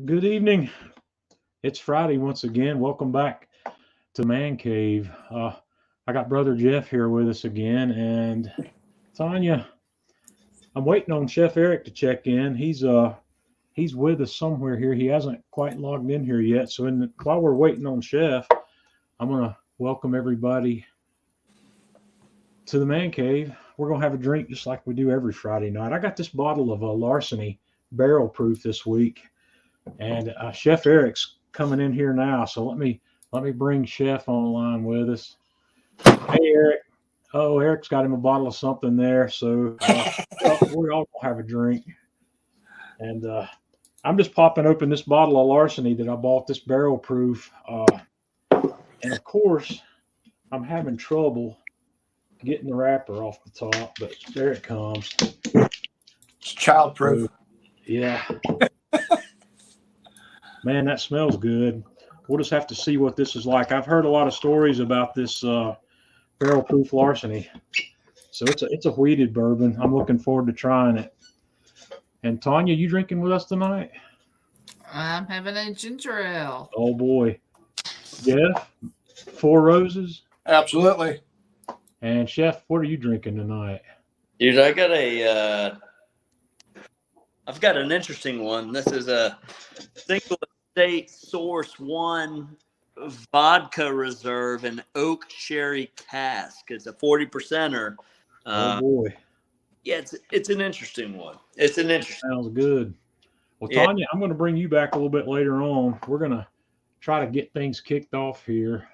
Good evening. It's Friday once again. Welcome back to Man Cave. I got brother Jeff here with us again, and Tanya. I'm waiting on Chef Eric to check in. He's with us somewhere here. He hasn't quite logged in here yet. So while we're waiting on Chef, I'm gonna welcome everybody to the Man Cave. We're gonna have a drink just like we do every Friday night. I got this bottle of Larceny barrel proof this week. And Chef Eric's coming in here now, so let me bring Chef online with us. Hey Eric. Oh, Eric's got him a bottle of something there, so we're all gonna have a drink. And I'm just popping open this bottle of Larceny that I bought, this barrel proof. And of course, I'm having trouble getting the wrapper off the top, but there it comes. It's childproof. So, yeah. Man, that smells good. We'll just have to see what this is like. I've heard a lot of stories about this barrel proof Larceny. So it's a wheated bourbon. I'm looking forward to trying it. And Tanya, you drinking with us tonight? I'm having a ginger ale. Oh boy. Jeff, Four Roses. Absolutely. And Chef, what are you drinking tonight? Dude, I've got an interesting one. This is a single estate source one vodka reserve and oak sherry cask. It's a 40%er. Oh boy. Yeah, it's an interesting one. It's an interesting. Sounds good. Well, Yeah. Tanya, I'm going to bring you back a little bit later on. We're going to try to get things kicked off here.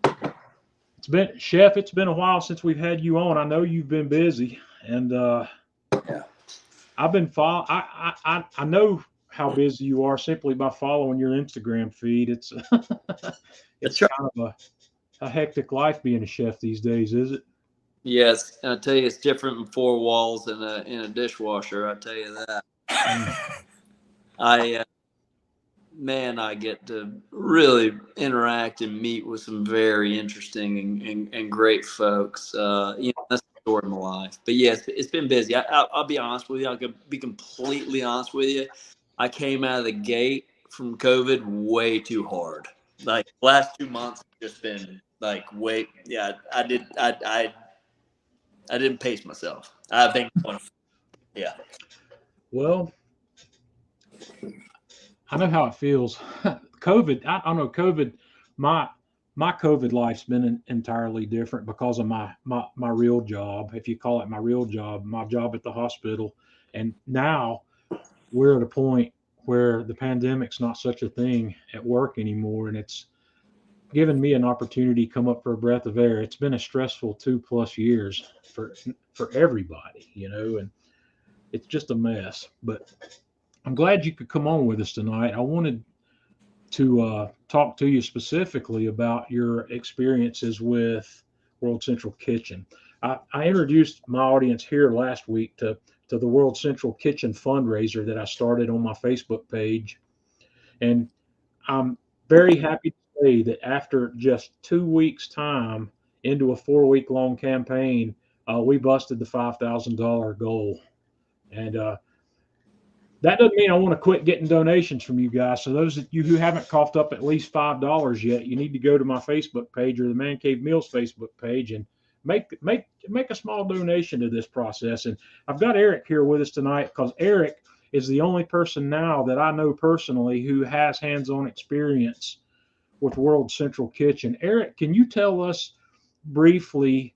It's been a while since we've had you on. I know you've been busy, and Yeah. I've been I know how busy you are simply by following your Instagram feed. It's it's right. kind of a hectic life being a chef these days, is it? Yes, I tell you, it's different in four walls in a dishwasher. I tell you that. I get to really interact and meet with some very interesting and great folks. That's the story of my life. But yes, it's been busy. I'll be honest with you. I'll be completely honest with you. I came out of the gate from COVID way too hard. Like last 2 months have just been like way. Yeah, I didn't pace myself. I've been going. Yeah. Well, I know how it feels. COVID, I don't know. COVID, my COVID life's been entirely different because of my real job, if you call it my real job, my job at the hospital. And now we're at a point where the pandemic's not such a thing at work anymore, and it's given me an opportunity to come up for a breath of air. It's been a stressful 2+ years for everybody, and it's just a mess. But I'm glad you could come on with us tonight. I wanted to talk to you specifically about your experiences with World Central Kitchen. I introduced my audience here last week to the World Central Kitchen fundraiser that I started on my Facebook page. And I'm very happy to say that after just 2 weeks' time into a 4-week long campaign, we busted the $5,000 goal. And that doesn't mean I want to quit getting donations from you guys. So those of you who haven't coughed up at least $5 yet, you need to go to my Facebook page or the Man Cave Meals Facebook page and make a small donation to this process. And I've got Eric here with us tonight because Eric is the only person now that I know personally who has hands-on experience with World Central Kitchen. Eric, can you tell us briefly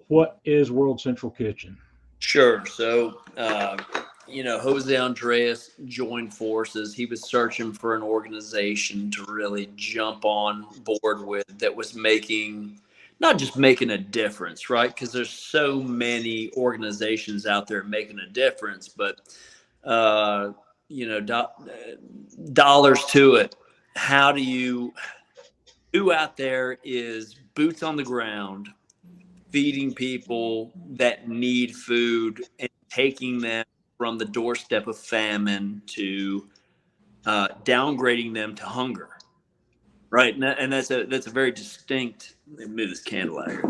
what is World Central Kitchen? Sure. So, Jose Andreas joined forces. He was searching for an organization to really jump on board with that was not just making a difference, right? Because there's so many organizations out there making a difference, but, dollars to it. Who out there is boots on the ground, feeding people that need food and taking them from the doorstep of famine to downgrading them to hunger, right? And that's a very distinct. Let me move this candle out here.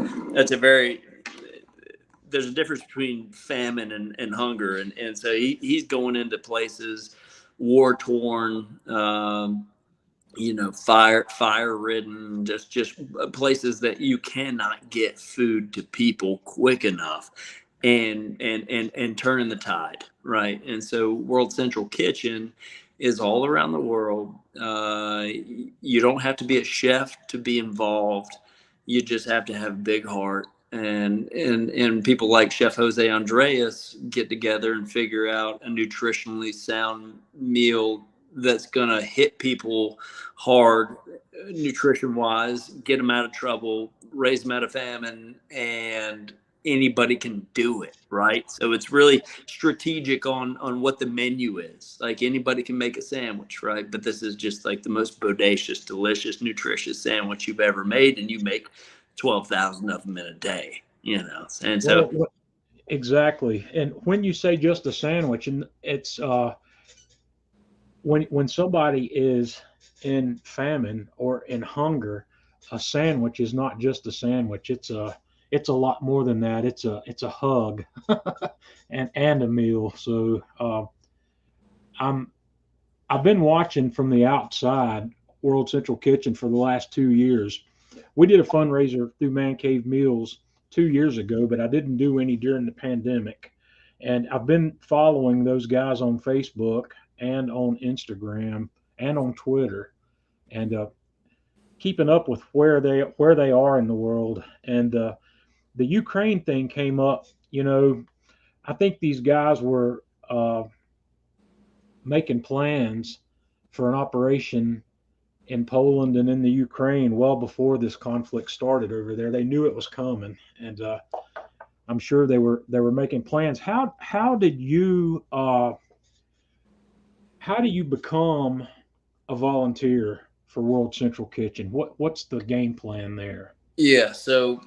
there's a difference between famine and hunger, and so he's going into places war torn, fire ridden, just places that you cannot get food to people quick enough, and turning the tide, right? And so World Central Kitchen is all around the world. You don't have to be a chef to be involved. You just have to have a big heart. And people like Chef Jose Andres get together and figure out a nutritionally sound meal that's going to hit people hard, nutrition wise, get them out of trouble, raise them out of famine, and anybody can do it, right? So it's really strategic on what the menu is. Like anybody can make a sandwich, right? But this is just like the most bodacious, delicious, nutritious sandwich you've ever made, and you make 12,000 of them in a day, And so, exactly. And when you say just a sandwich, and it's when somebody is in famine or in hunger, a sandwich is not just a sandwich. It's a lot more than that. It's a hug and a meal. So I've been watching from the outside World Central Kitchen for the last 2 years. We did a fundraiser through Man Cave Meals 2 years ago, but I didn't do any during the pandemic. And I've been following those guys on Facebook and on Instagram and on Twitter, and keeping up with where they are in the world. And the Ukraine thing came up. I think these guys were making plans for an operation in Poland and in the Ukraine well before this conflict started over there. They knew it was coming, and I'm sure they were making plans. How do you become a volunteer for World Central Kitchen? What's the game plan there? Yeah, so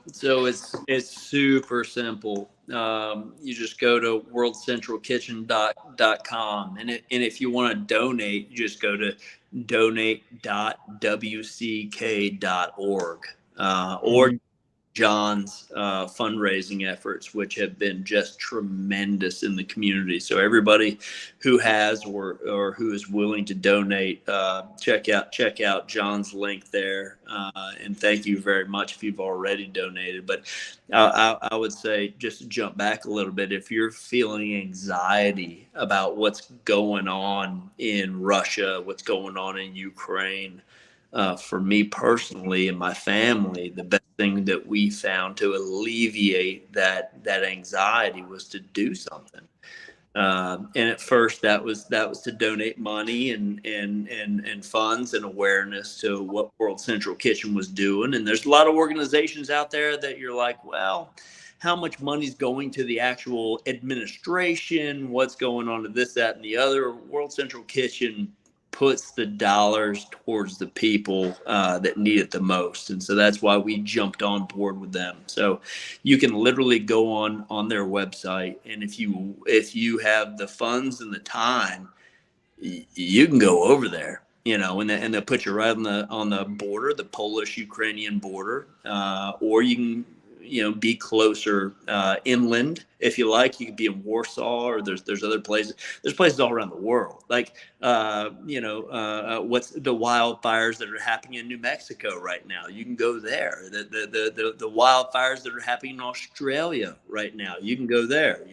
it's super simple. You just go to worldcentralkitchen.com, and if you want to donate, you just go to donate.wck.org, or John's fundraising efforts, which have been just tremendous in the community. So everybody who has or who is willing to donate, check out John's link there. And thank you very much if you've already donated. But I would say, just to jump back a little bit, if you're feeling anxiety about what's going on in Russia, what's going on in Ukraine, for me personally and my family, the best thing that we found to alleviate that anxiety was to do something. And at first, that was to donate money and funds and awareness to what World Central Kitchen was doing. And there's a lot of organizations out there that you're like, well, how much money's going to the actual administration? What's going on to this, that, and the other? World Central Kitchen puts the dollars towards the people that need it the most. And so that's why we jumped on board with them. So you can literally go on their website, and if you have the funds and the time, you can go over there, and they'll put you right on the border, the Polish-Ukrainian border, or you can be closer inland if you like. You could be in Warsaw, or there's other places. There's places all around the world, like what's the wildfires that are happening in New Mexico right now. You can go there. The wildfires that are happening in Australia right now. You can go there.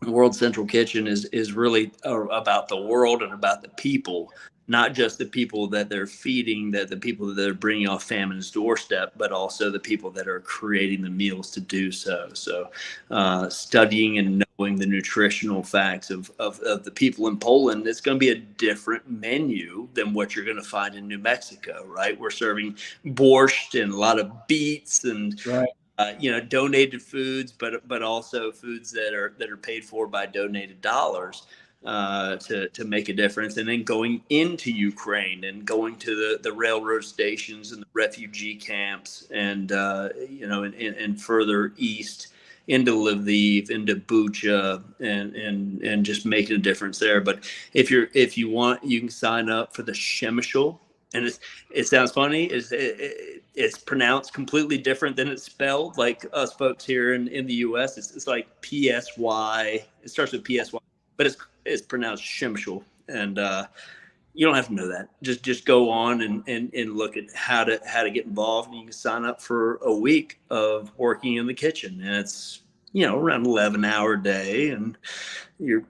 World Central Kitchen is really about the world and about the people, not just the people that they're feeding, the people that they're bringing off famine's doorstep, but also the people that are creating the meals to do so. So studying and knowing the nutritional facts of the people in Poland, it's going to be a different menu than what you're going to find in New Mexico, right? We're serving borscht and a lot of beets and right. Donated foods, but also foods that are paid for by donated dollars to make a difference. And then going into Ukraine and going to the railroad stations and the refugee camps, and and further east into Lviv, into Bucha, and just making a difference there. But if you want, you can sign up for the Shemishal and it sounds funny. It's pronounced completely different than it's spelled. Like us folks here in the U.S., it's like PSY. It starts with PSY, but it's pronounced Shimshul. And you don't have to know that. Just go on and look at how to get involved. And you can sign up for a week of working in the kitchen, and it's around 11-hour day, and you're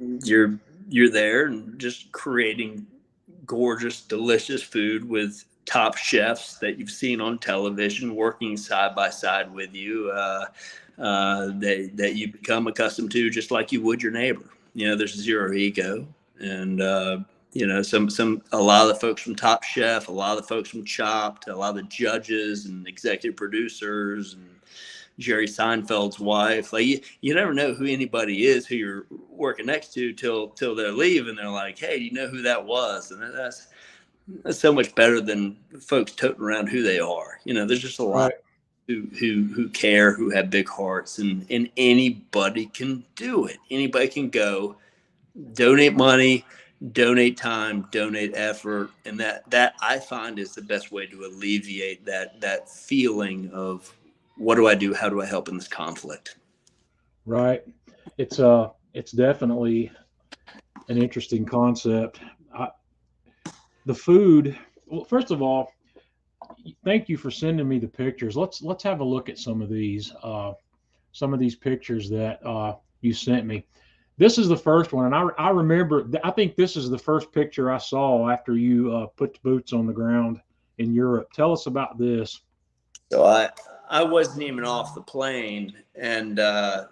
there and just creating gorgeous, delicious food with top chefs that you've seen on television working side by side with you, that you become accustomed to, just like you would your neighbor. There's zero ego, and a lot of the folks from Top Chef, a lot of the folks from Chopped, a lot of the judges and executive producers and Jerry Seinfeld's wife. Like you never know who anybody is who you're working next to till they leave, and they're like, "Hey, do you know who that was?" And that's so much better than folks toting around who they are. There's just a lot who care, who have big hearts, and anybody can do it. Anybody can go, donate money, donate time, donate effort, and that I find is the best way to alleviate that feeling of, what do I do? How do I help in this conflict? Right. It's definitely an interesting concept. The food. Well, first of all, thank you for sending me the pictures. Let's have a look at some of these pictures that you sent me. This is the first one, and I remember. I think this is the first picture I saw after you put the boots on the ground in Europe. Tell us about this. So I wasn't even off the plane, and the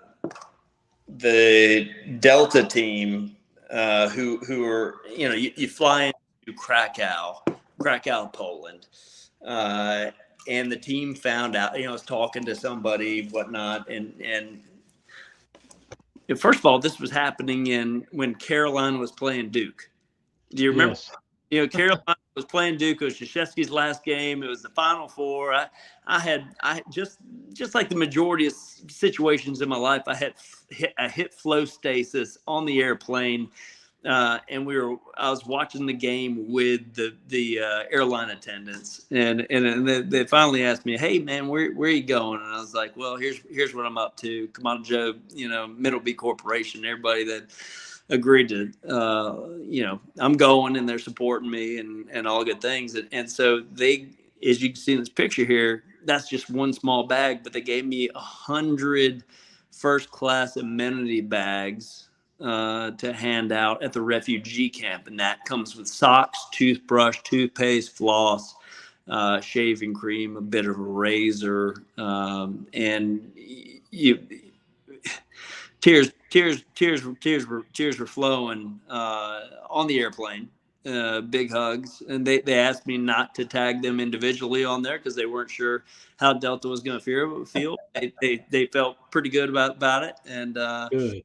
Delta team, who are you fly into Krakow, Poland, and the team found out. I was talking to somebody, whatnot, and first of all, this was happening when Carolina was playing Duke. Do you remember? Yes. Carolina was playing Duke. It was Krzyzewski's last game. It was the Final Four. I just like the majority of situations in my life, I hit flow stasis on the airplane, and I was watching the game with the airline attendants, and they finally asked me, "Hey man, where are you going?" And I was like, "Well, here's what I'm up to. Come on, Joe. Middleby Corporation. Everybody that agreed to, I'm going, and they're supporting me, and all good things." And so they, as you can see in this picture here, that's just one small bag, but they gave me 100 first-class amenity bags to hand out at the refugee camp, and that comes with socks, toothbrush, toothpaste, floss, shaving cream, a bit of a razor, and tears were flowing on the airplane. Big hugs, and they asked me not to tag them individually on there because they weren't sure how Delta was going to feel. They felt pretty good about it, and good.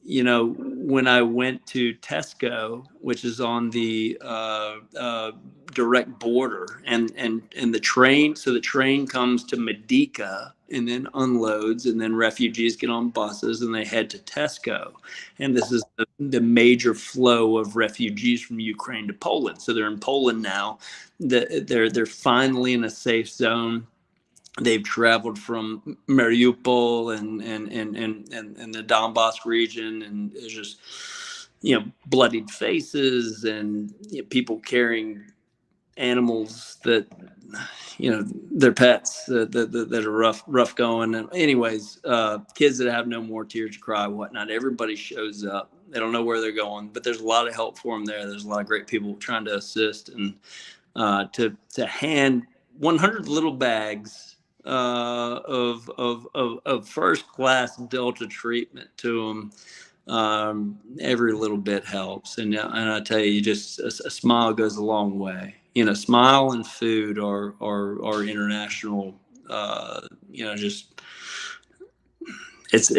When I went to Tesco, which is on the direct border, and the train, so the train comes to Medica and then unloads, and then refugees get on buses and they head to Tesco, and this is the major flow of refugees from Ukraine to Poland. So they're in Poland now. They're finally in a safe zone. They've traveled from Mariupol and the Donbass region, and there's just bloodied faces, and people carrying animals that their pets that are rough going. And anyways, kids that have no more tears to cry, whatnot. Everybody shows up. They don't know where they're going, but there's a lot of help for them there. There's a lot of great people trying to assist, and to hand 100 little bags of first class Delta treatment to them. Every little bit helps, and I tell you, just a smile goes a long way. Smile and food are international. Just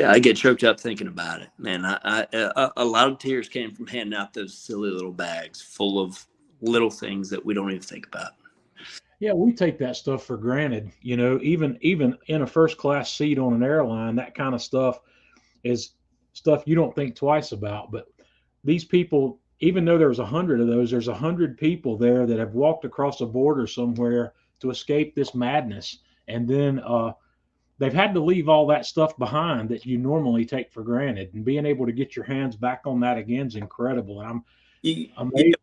I get choked up thinking about it, man. A lot of tears came from handing out those silly little bags full of little things that we don't even think about. Yeah, we take that stuff for granted. Even in a first class seat on an airline, that kind of stuff is stuff you don't think twice about. But these people even though there's 100 of those, there's 100 people there that have walked across a border somewhere to escape this madness, and then they've had to leave all that stuff behind that you normally take for granted, and being able to get your hands back on that again is incredible. And I'm You, you amazed. get,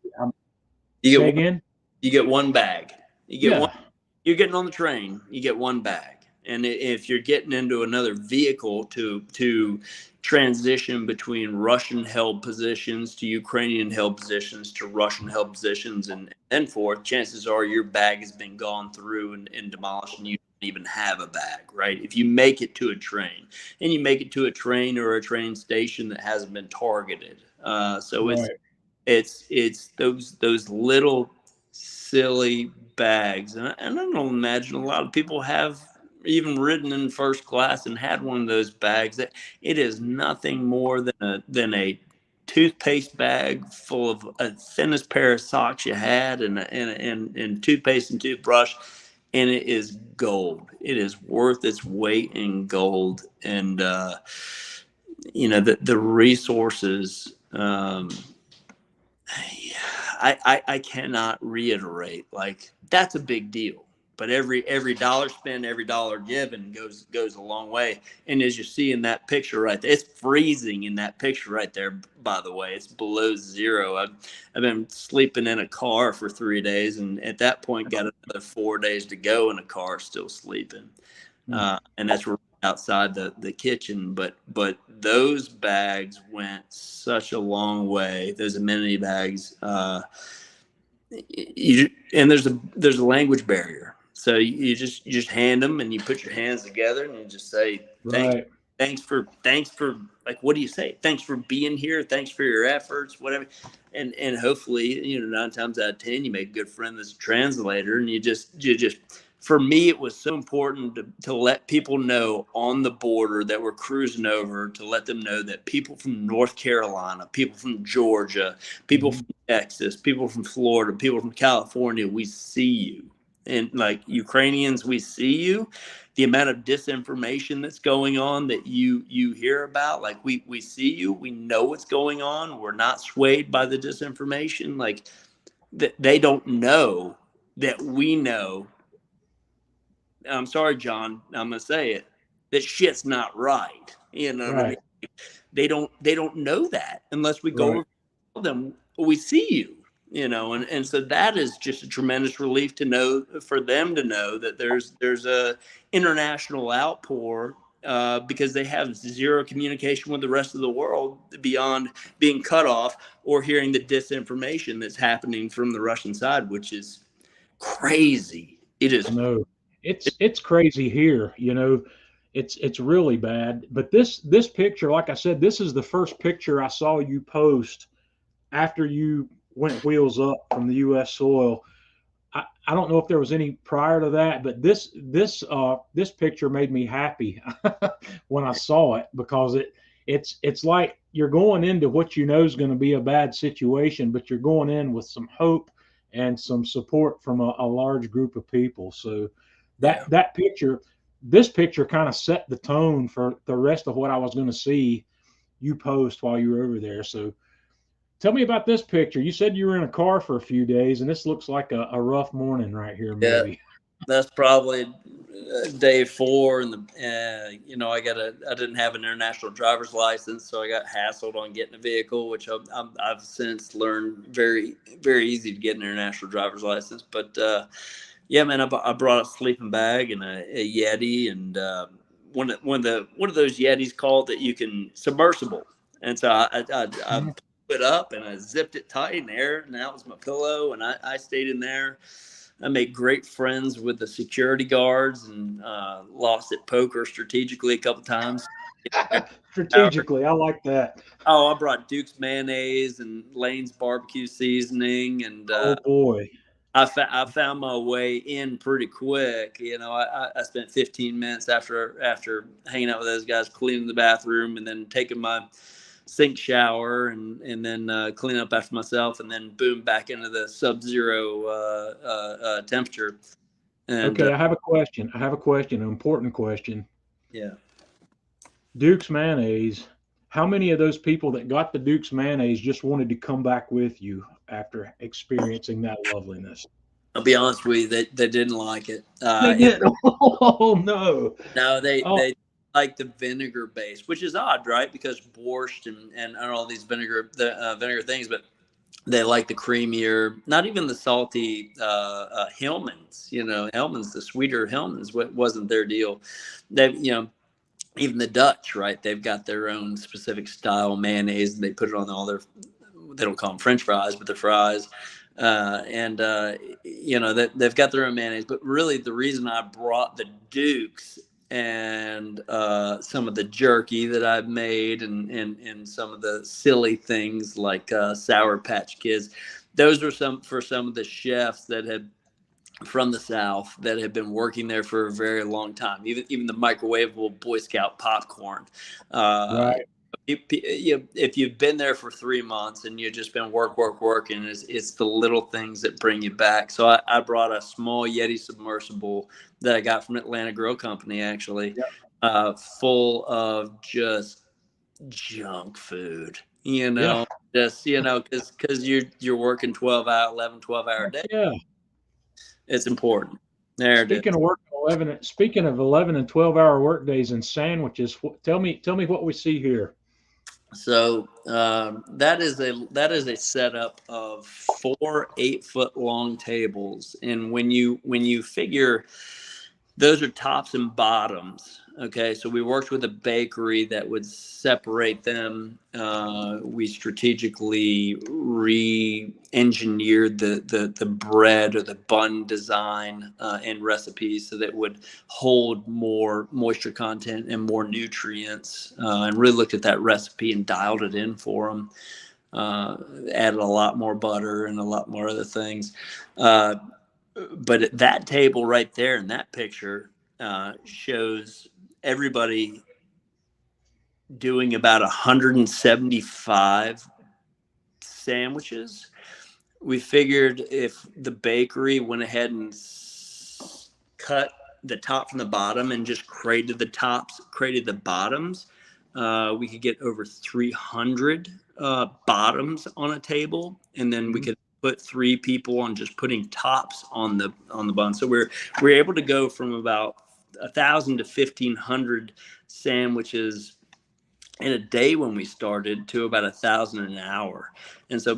you Say get again? you get one bag. You get one. Yeah, You're getting on the train. You get one bag, and if you're getting into another vehicle to transition between Russian-held positions to Ukrainian-held positions to Russian-held positions, and then forth, chances are your bag has been gone through and demolished, and you don't even have a bag, right? If you make it to a train, and you make it to a train or a train station that hasn't been targeted, so right. it's those little silly bags, and I don't imagine a lot of people have even ridden in first class and had one of those bags. That it is nothing more than a toothpaste bag full of a thinnest pair of socks you had, and toothpaste and toothbrush, and it is gold. It is worth its weight in gold, and the resources. I cannot reiterate, like, that's a big deal. But every dollar spent, every dollar given goes a long way. And as you see in that picture right there, it's freezing in that picture right there. By the way, it's below zero. I've been sleeping in a car for 3 days, and at that point got another 4 days to go in a car, still sleeping. And that's right outside the kitchen. But those bags went such a long way. Those amenity bags, and there's a language barrier. So you just hand them, and you put your hands together, and you just say thanks. Right. Thanks for like, what do you say? Thanks for being here. Thanks for your efforts, whatever. And hopefully, 9 times out of 10, you make a good friend that's a translator, and you just for me, it was so important to let people know on the border that we're cruising over, to let them know that people from North Carolina, people from Georgia, people Mhm. from Texas, people from Florida, people from California, we see you. And like Ukrainians, we see you. The amount of disinformation that's going on that you hear about, like, we see you, we know what's going on. We're not swayed by the disinformation. Like, they don't know that we know. I'm sorry, John, I'm gonna say it, that shit's not right. You know what I mean? Right. They don't know that unless we go Right. over to them. We see you, and so that is just a tremendous relief to know, for them to know that there's a international outpour, because they have zero communication with the rest of the world beyond being cut off or hearing the disinformation that's happening from the Russian side, which is crazy. It I is. know. It's crazy here, it's really bad. But this picture, like I said, this is the first picture I saw you post after you went wheels up from the US soil. I don't know if there was any prior to that, but this picture made me happy when I saw it, because it's like you're going into what you know is going to be a bad situation, but you're going in with some hope and some support from a large group of people. So Yeah. this picture kind of set the tone for the rest of what I was going to see you post while you were over there. So tell me about this picture. You said you were in a car for a few days, and this looks like a rough morning right here, Yeah, maybe. that's probably day 4, and I didn't have an international driver's license, so I got hassled on getting a vehicle, which I've since learned very, very easy to get an international driver's license. But yeah, man, I brought a sleeping bag and a Yeti, and one of those Yetis called that you can submersible, and so I Mhm. put it up and I zipped it tight in there, and that was my pillow, and I stayed in there. I made great friends with the security guards, and lost at poker strategically a couple times. Strategically, I like that. Oh, I brought Duke's mayonnaise and Lane's barbecue seasoning, and Oh boy. I found my way in pretty quick. I spent 15 minutes after hanging out with those guys, cleaning the bathroom, and then taking my sink shower, and then clean up after myself, and then boom, back into the sub-zero temperature. And Okay, I have a question. I have a question, an important question. yeah. Duke's mayonnaise. how many of those people that got the Duke's mayonnaise just wanted to come back with you after experiencing that loveliness? I'll be honest with you, they didn't like it. They did. Oh no. No, Oh, they like the vinegar base, which is odd, right? Because borscht and all these vinegar things, but they like the creamier, not even the salty Hellman's. You know, Hellman's, the sweeter Hellman's, wasn't their deal. They, even the Dutch, right? They've got their own specific style mayonnaise, and they put it on all their. They don't call them French fries, but the fries. That they've got their own mayonnaise. But really, the reason I brought the Dukes and some of the jerky that I've made and some of the silly things like Sour Patch Kids, those are for some of the chefs that had from the South that have been working there for a very long time. Even the microwavable Boy Scout popcorn. right. If you've been there for 3 months and you've just been working, it's the little things that bring you back. So I brought a small Yeti submersible that I got from Atlanta Grill Company, actually, full of just junk food, because you're working 12-hour days. Yeah. It's important. There it is. Speaking of 11 and 12-hour work days and sandwiches, tell me what we see here. So that is a setup of 4 8-foot long tables, and when you figure those are tops and bottoms. Okay, so we worked with a bakery that would separate them. We strategically re-engineered the bread or the bun design and recipes so that it would hold more moisture content and more nutrients, and really looked at that recipe and dialed it in for them. Added a lot more butter and a lot more other things. But that table right there in that picture shows everybody doing about 175 sandwiches. We figured if the bakery went ahead and cut the top from the bottom and just created the bottoms, we could get over 300 bottoms on a table, and then we could put 3 people on just putting tops on the bun. So we're able to go from about 1,000 to 1,500 sandwiches in a day when we started to about 1,000 an hour. And so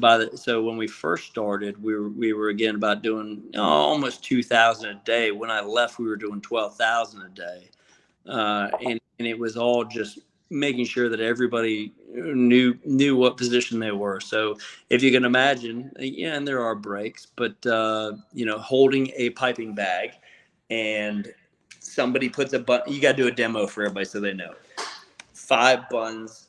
when we first started, we were again about doing almost 2,000 a day. When I left, we were doing 12,000 a day, and it was all just making sure that everybody knew what position they were. So if you can imagine, and there are breaks, but holding a piping bag, and somebody puts a bun. You got to do a demo for everybody so they know. 5 buns,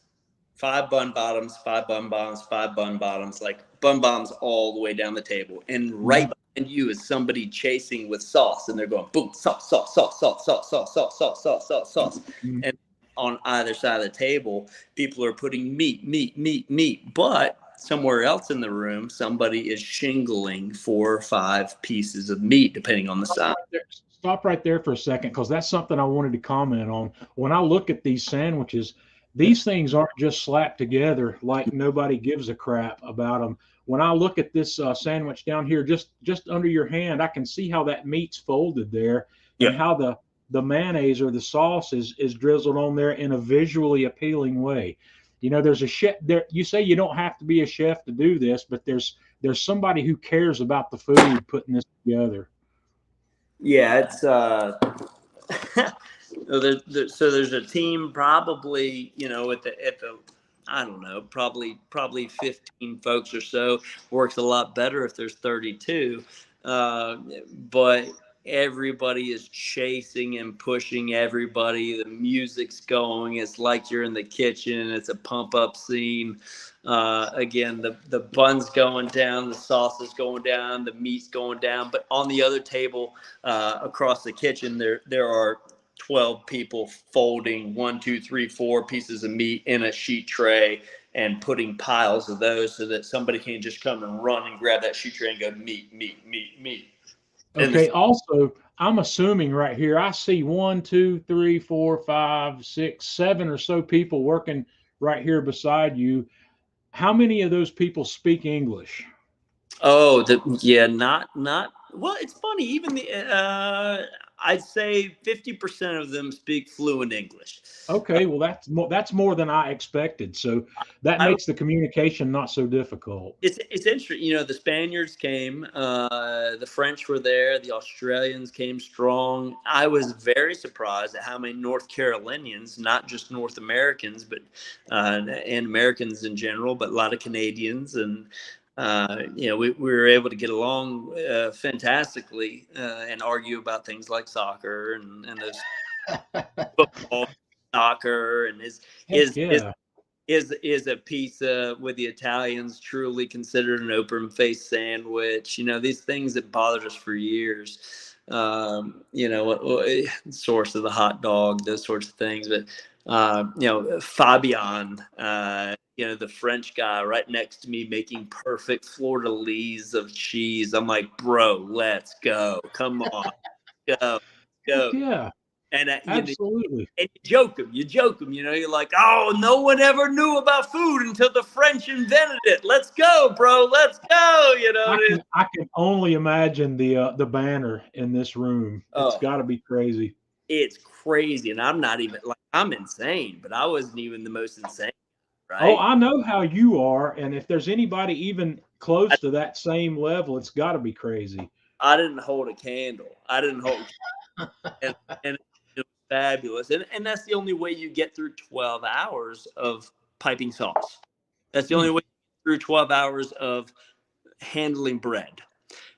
5 bun bottoms, 5 bun bottoms, 5 bun bottoms, like bun bottoms all the way down the table. And right behind you is somebody chasing with sauce, and they're going boom, sauce, sauce, sauce, sauce, sauce, sauce, sauce, sauce, sauce, sauce, sauce. And on either side of the table, people are putting meat. But somewhere else in the room, somebody is shingling 4 or 5 pieces of meat, depending on the size. Stop right there for a second, because that's something I wanted to comment on. When I look at these sandwiches, these things aren't just slapped together like nobody gives a crap about them. When I look at this sandwich down here, just under your hand, I can see how that meat's folded there, and how the mayonnaise or the sauce is drizzled on there in a visually appealing way. There's a chef there. You say you don't have to be a chef to do this, but there's somebody who cares about the food putting this together. Yeah, it's so there's a team probably, at the I don't know, probably 15 folks or so. Works a lot better if there's 32, but everybody is chasing and pushing everybody. The music's going. It's like you're in the kitchen. It's a pump up scene. Again, the bun's going down, the sauce is going down, the meat's going down. But on the other table across the kitchen, there are 12 people folding 1, 2, 3, 4 pieces of meat in a sheet tray and putting piles of those so that somebody can just come and run and grab that sheet tray and go meat. Okay. Also, I'm assuming right here, I see 1, 2, 3, 4, 5, 6, 7 or so people working right here beside you. How many of those people speak English? Oh, yeah, not. Well, it's funny. Even I'd say 50% of them speak fluent English. Okay, well that's more than I expected. So that I makes the communication not so difficult. It's interesting. The Spaniards came, the French were there, the Australians came strong. I was very surprised at how many North Carolinians, not just North Americans, but and Americans in general, but a lot of Canadians, and we were able to get along fantastically and argue about things like soccer and those football, soccer, and Heck his yeah. is a pizza with the Italians truly considered an open faced sandwich? These things that bothered us for years. Source of the hot dog, those sorts of things. But Fabian, the French guy right next to me making perfect fleur de lis of cheese. I'm like, bro, let's go. Come on, go, Heck go. yeah. And Absolutely. and you joke them, you're like, oh, no one ever knew about food until the French invented it. Let's go, bro. Let's go. I can only imagine the banner in this room. It's Oh, got to be crazy. it's crazy. And I'm not even like, I'm insane, but I wasn't even the most insane, Oh, right? I know how you are, and if there's anybody even I, close to that same level, it's got to be crazy. I didn't hold a candle. I didn't hold, and, and it was fabulous. And that's the only way you get through 12 hours of piping sauce. That's the Hmm. only way you get through 12 hours of handling bread.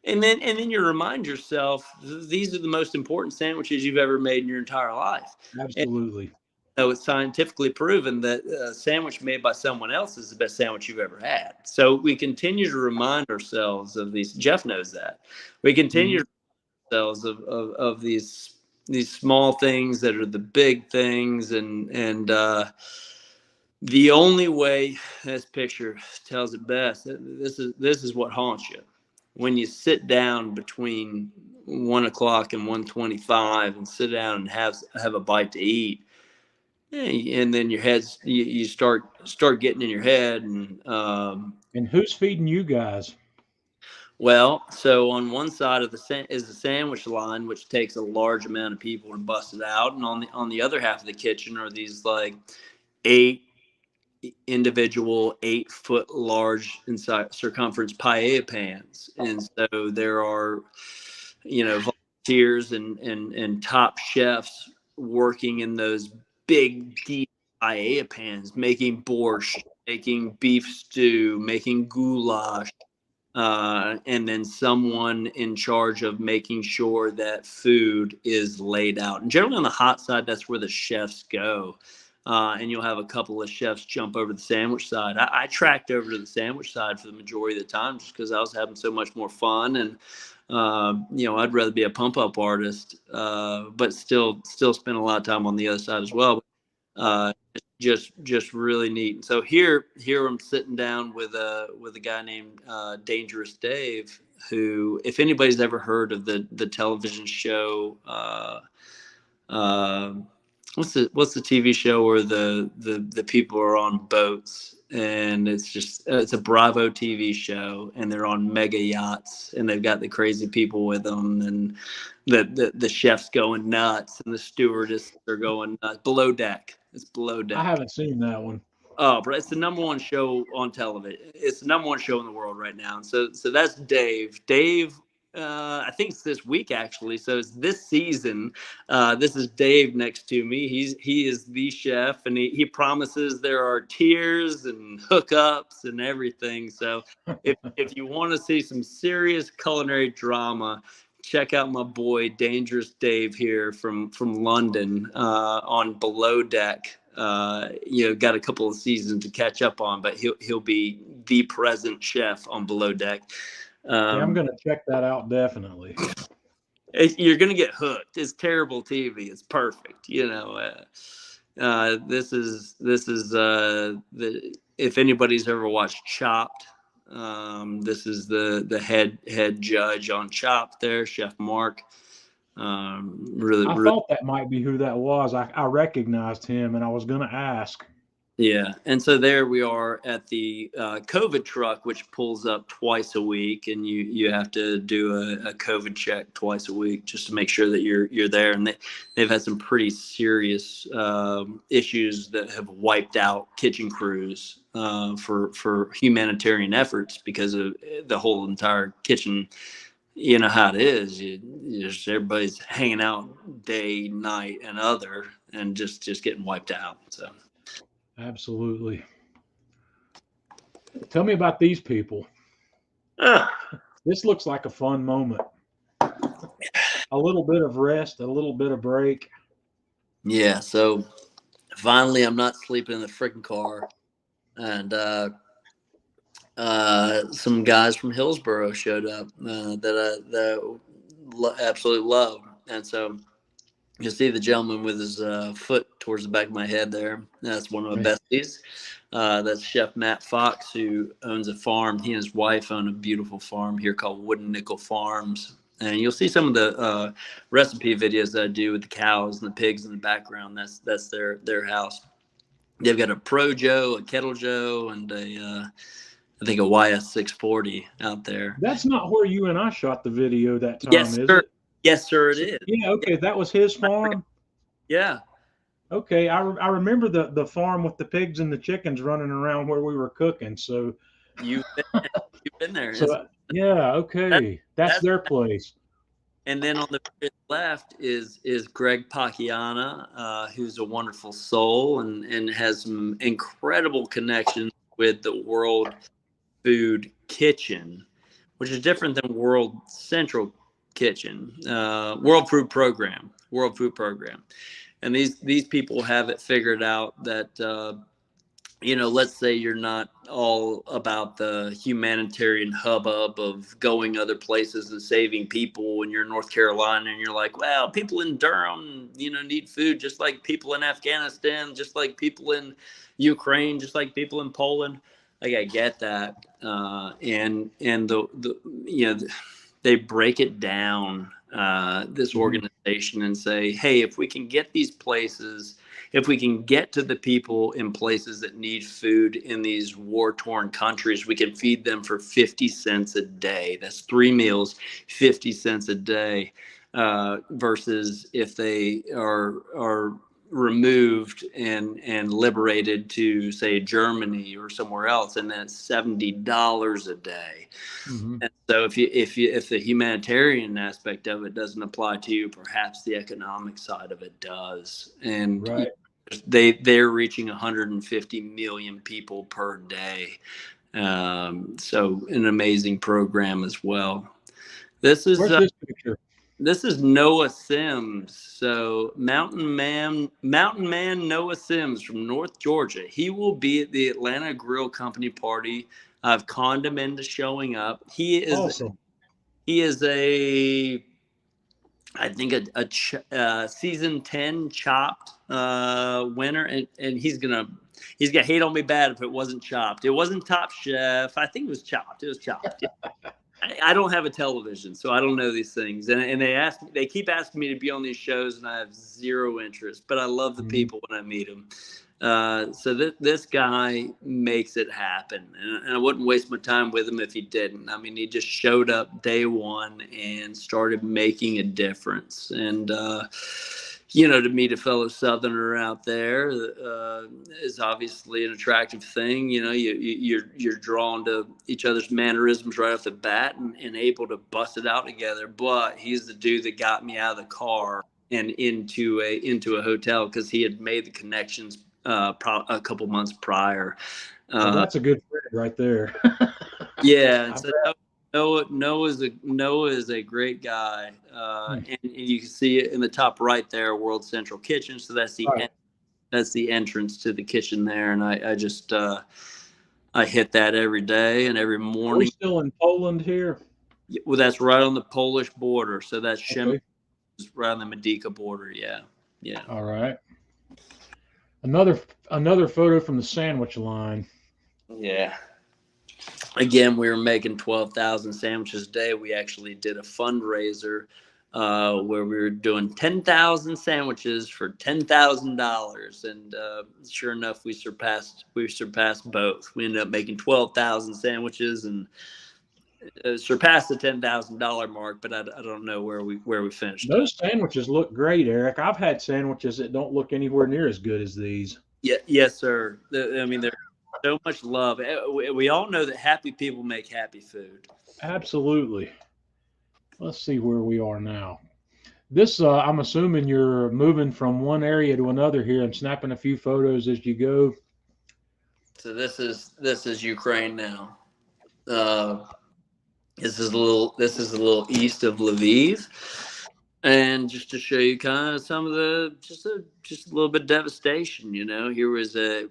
And then you remind yourself these are the most important sandwiches you've ever made in your entire life. And Absolutely. so it's scientifically proven that a sandwich made by someone else is the best sandwich you've ever had. So we continue to remind ourselves of these. Jeff knows that. We continue Mhm. to remind ourselves of these small things that are the big things, and the only way, this picture tells it best. This is what haunts you when you sit down between 1 o'clock and 1:25 and sit down and have a bite to eat, and then your head's you start getting in your head, and And who's feeding you guys? well, so on one side of is the sandwich line, which takes a large amount of people to bust it out, and on the other half of the kitchen are these like 8 individual 8-foot large inside circumference paella pans. And so there are, volunteers and top chefs working in those big, deep paella pans, making borscht, making beef stew, making goulash. And then someone in charge of making sure that food is laid out. And generally on the hot side, that's where the chefs go. And you'll have a couple of chefs jump over to the sandwich side. I tracked over to the sandwich side for the majority of the time just because I was having so much more fun. And I'd rather be a pump up artist, but still spend a lot of time on the other side as well. Uh, just really neat. And so here I'm sitting down with a guy named Dangerous Dave, who, if anybody's ever heard of the television show, uh, what's the TV show where the people are on boats, and it's a Bravo TV show, and they're on mega yachts, and they've got the crazy people with them, and the chefs going nuts, and the stewardess are going nuts. Below Deck. It's Below I Deck. haven't seen that one. Oh, but it's the number one show on television. It's the number one show in the world right now. And so that's Dave. Dave, I think it's this week actually. So it's this season. This is Dave next to me. He is the chef, and he promises there are tiers and hookups and everything. So if you want to see some serious culinary drama, check out my boy Dangerous Dave here from London on Below Deck. Got a couple of seasons to catch up on, but he'll be the present chef on Below Deck. Yeah, I'm gonna check that out definitely. You're gonna get hooked. It's terrible TV. It's perfect. This is the if anybody's ever watched Chopped. This is the head judge on Chopped there, Chef Mark. Really, I really, thought that might be who that was. I recognized him, and I was gonna ask. Yeah. And so there we are at the COVID truck, which pulls up twice a week, and you have to do a COVID check twice a week just to make sure that you're there. And they've had some pretty serious issues that have wiped out kitchen crews for humanitarian efforts because of the whole entire kitchen. You know how it is. Everybody's hanging out day, night, and other, and just getting wiped out. So. Absolutely. Tell me about these people. This looks like a fun moment. A little bit of rest, a little bit of break. Yeah. So finally, I'm not sleeping in the freaking car, and some guys from Hillsboro showed up that I absolutely love, and so. You'll see the gentleman with his foot towards the back of my head there. That's one of my besties. That's Chef Matt Fox, who owns a farm. He and his wife own a beautiful farm here called Wooden Nickel Farms. And you'll see some of the recipe videos that I do with the cows and the pigs in the background. That's their house. They've got a Pro Joe, a Kettle Joe, and I think a YS 640 out there. That's not where you and I shot the video that time, Yes, is sir. it? Yes, sir, it is. Yeah, okay, that was his farm? Yeah. Okay, I remember the farm with the pigs and the chickens running around where we were cooking, so. You've been there. So, yeah, okay, that's their place. And then on the left is Greg Pacchiana, who's a wonderful soul and has some incredible connections with the World Food Kitchen, which is different than World Central Kitchen, World Food Program. And these people have it figured out that, let's say you're not all about the humanitarian hubbub of going other places and saving people, and you're in North Carolina and you're like, well, people in Durham, need food just like people in Afghanistan, just like people in Ukraine, just like people in Poland. Like, I get that. And they break it down, this organization, and say, hey, if we can get these places, if we can get to the people in places that need food in these war-torn countries, we can feed them for 50 cents a day. That's 3 meals, 50 cents a day, versus if they are removed and liberated to, say, Germany or somewhere else, and that's $70 a day. Mm-hmm. And so if the humanitarian aspect of it doesn't apply to you, perhaps the economic side of it does. And right. They're reaching 150 million people per day. So an amazing program as well. This is this picture? This is Noah Sims. So Mountain Man Noah Sims from North Georgia. He will be at the Atlanta Grill Company party. I've conned him into showing up. He is awesome. He is I think a season 10 Chopped winner, and he's gonna hate on me bad if it wasn't Chopped. It wasn't Top Chef. I think it was Chopped. It was Chopped. I don't have a television, so I don't know these things. And they keep asking me to be on these shows, and I have zero interest. But I love the people when I meet them. So this guy makes it happen, and I wouldn't waste my time with him if he didn't. I mean, he just showed up day one and started making a difference. And to meet a fellow Southerner out there is obviously an attractive thing. You're drawn to each other's mannerisms right off the bat and able to bust it out together. But he's the dude that got me out of the car and into a hotel because he had made the connections a couple months prior. That's a good friend right there. Yeah. So Noah is a great guy, and you can see it in the top right there, World Central Kitchen. So that's the entrance to the kitchen there, and I just I hit that every day and every morning. Are we still in Poland here? Well, that's right on the Polish border. So that's Szymon, right on the Medyka border. Yeah. All right. Another photo from the sandwich line. Yeah. Again, we were making 12,000 sandwiches a day. We actually did a fundraiser where we were doing 10,000 sandwiches for $10,000, and sure enough, we surpassed both. We ended up making 12,000 sandwiches and surpassed the $10,000 mark, but I don't know where we finished. Those sandwiches look great, Eric. I've had sandwiches that don't look anywhere near as good as these. Yeah, yes, sir. I mean, there's so much love. We all know that happy people make happy food. Absolutely. Let's see where we are now. This, I'm assuming you're moving from one area to another here and snapping a few photos as you go. So this is Ukraine now. This is a little east of Lviv, and just to show you kind of some of the just a little bit of devastation. Here was a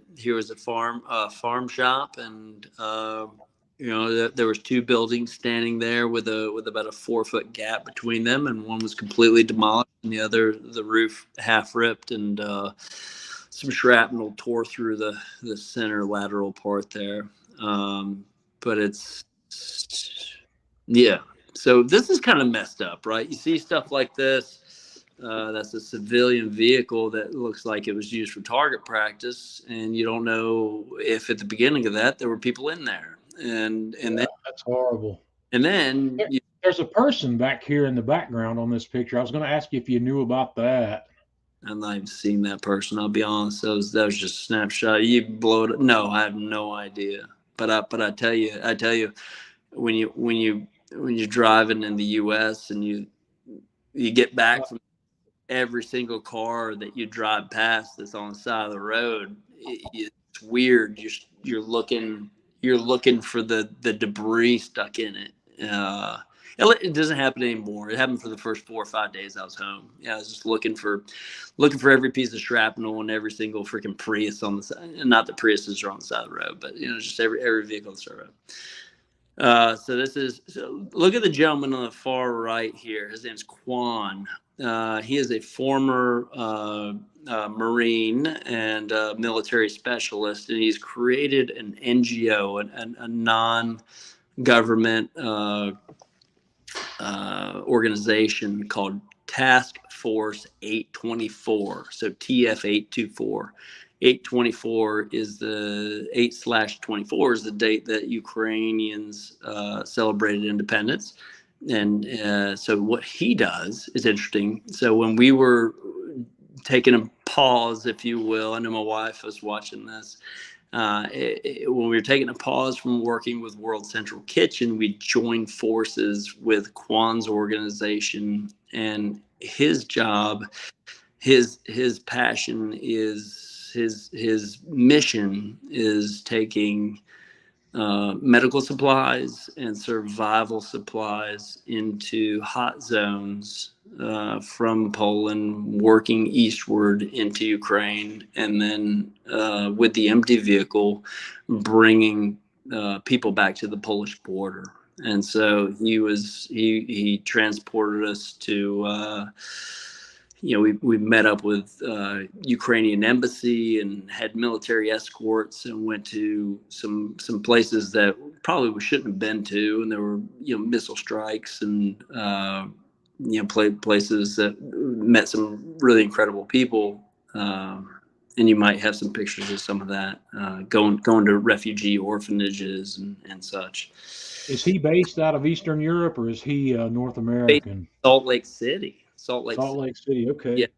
farm shop, and there was two buildings standing there with about a 4-foot gap between them, and one was completely demolished, and the roof half ripped, and some shrapnel tore through the center lateral part there. But it's, yeah. So this is kind of messed up, right? You see stuff like this. That's a civilian vehicle that looks like it was used for target practice, and you don't know if at the beginning of that there were people in there. And then that's horrible. And then there's a person back here in the background on this picture. I was going to ask you if you knew about that. I've not even seen that person. I'll be honest. That was just a snapshot. You blow it. No, I have no idea. But I tell you, when you're driving in the U.S. and you get back from every single car that you drive past that's on the side of the road, it's weird. You're looking for the debris stuck in it. It doesn't happen anymore. It happened for the first 4 or 5 days I was home. Yeah, I was just looking for every piece of shrapnel and every single freaking Prius on the side. And not that Priuses are on the side of the road, but just every vehicle on the side of the road. So look at the gentleman on the far right here. His name's Quan. He is a former Marine and military specialist, and he's created an NGO, a non-government organization called Task Force 824. So TF 824. 824 is the 8/24 is the date that Ukrainians celebrated independence. And so what he does is interesting. So when we were taking a pause, if you will, I know my wife was watching this. When we were taking a pause from working with World Central Kitchen, we joined forces with Kwan's organization, and his job, his passion is his mission is taking medical supplies and survival supplies into hot zones from Poland, working eastward into Ukraine, and then with the empty vehicle, bringing people back to the Polish border. And so he transported us to. We met up with Ukrainian embassy and had military escorts and went to some places that probably we shouldn't have been to, and there were missile strikes and places that met some really incredible people, and you might have some pictures of some of that, going to refugee orphanages and such. Is he based out of Eastern Europe, or is he North American? Salt Lake City. Salt Lake City. Okay. Yeah.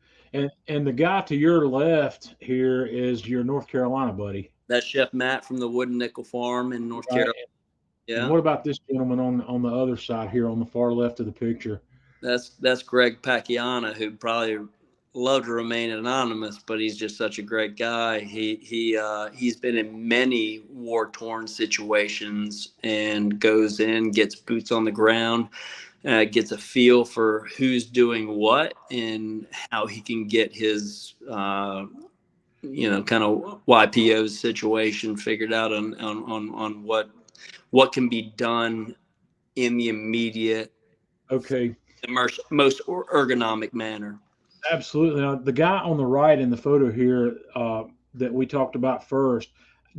And the guy to your left here is your North Carolina buddy. That's Chef Matt from the Wooden Nickel Farm in North Carolina. Yeah. And what about this gentleman on the other side here on the far left of the picture? That's Greg Pacchiana, who probably love to remain anonymous, but he's just such a great guy. He's been in many war-torn situations and goes in, gets boots on the ground, gets a feel for who's doing what and how he can get his kind of YPO situation figured out on what can be done in the immediate, most ergonomic manner. Absolutely. Now, the guy on the right in the photo here that we talked about first,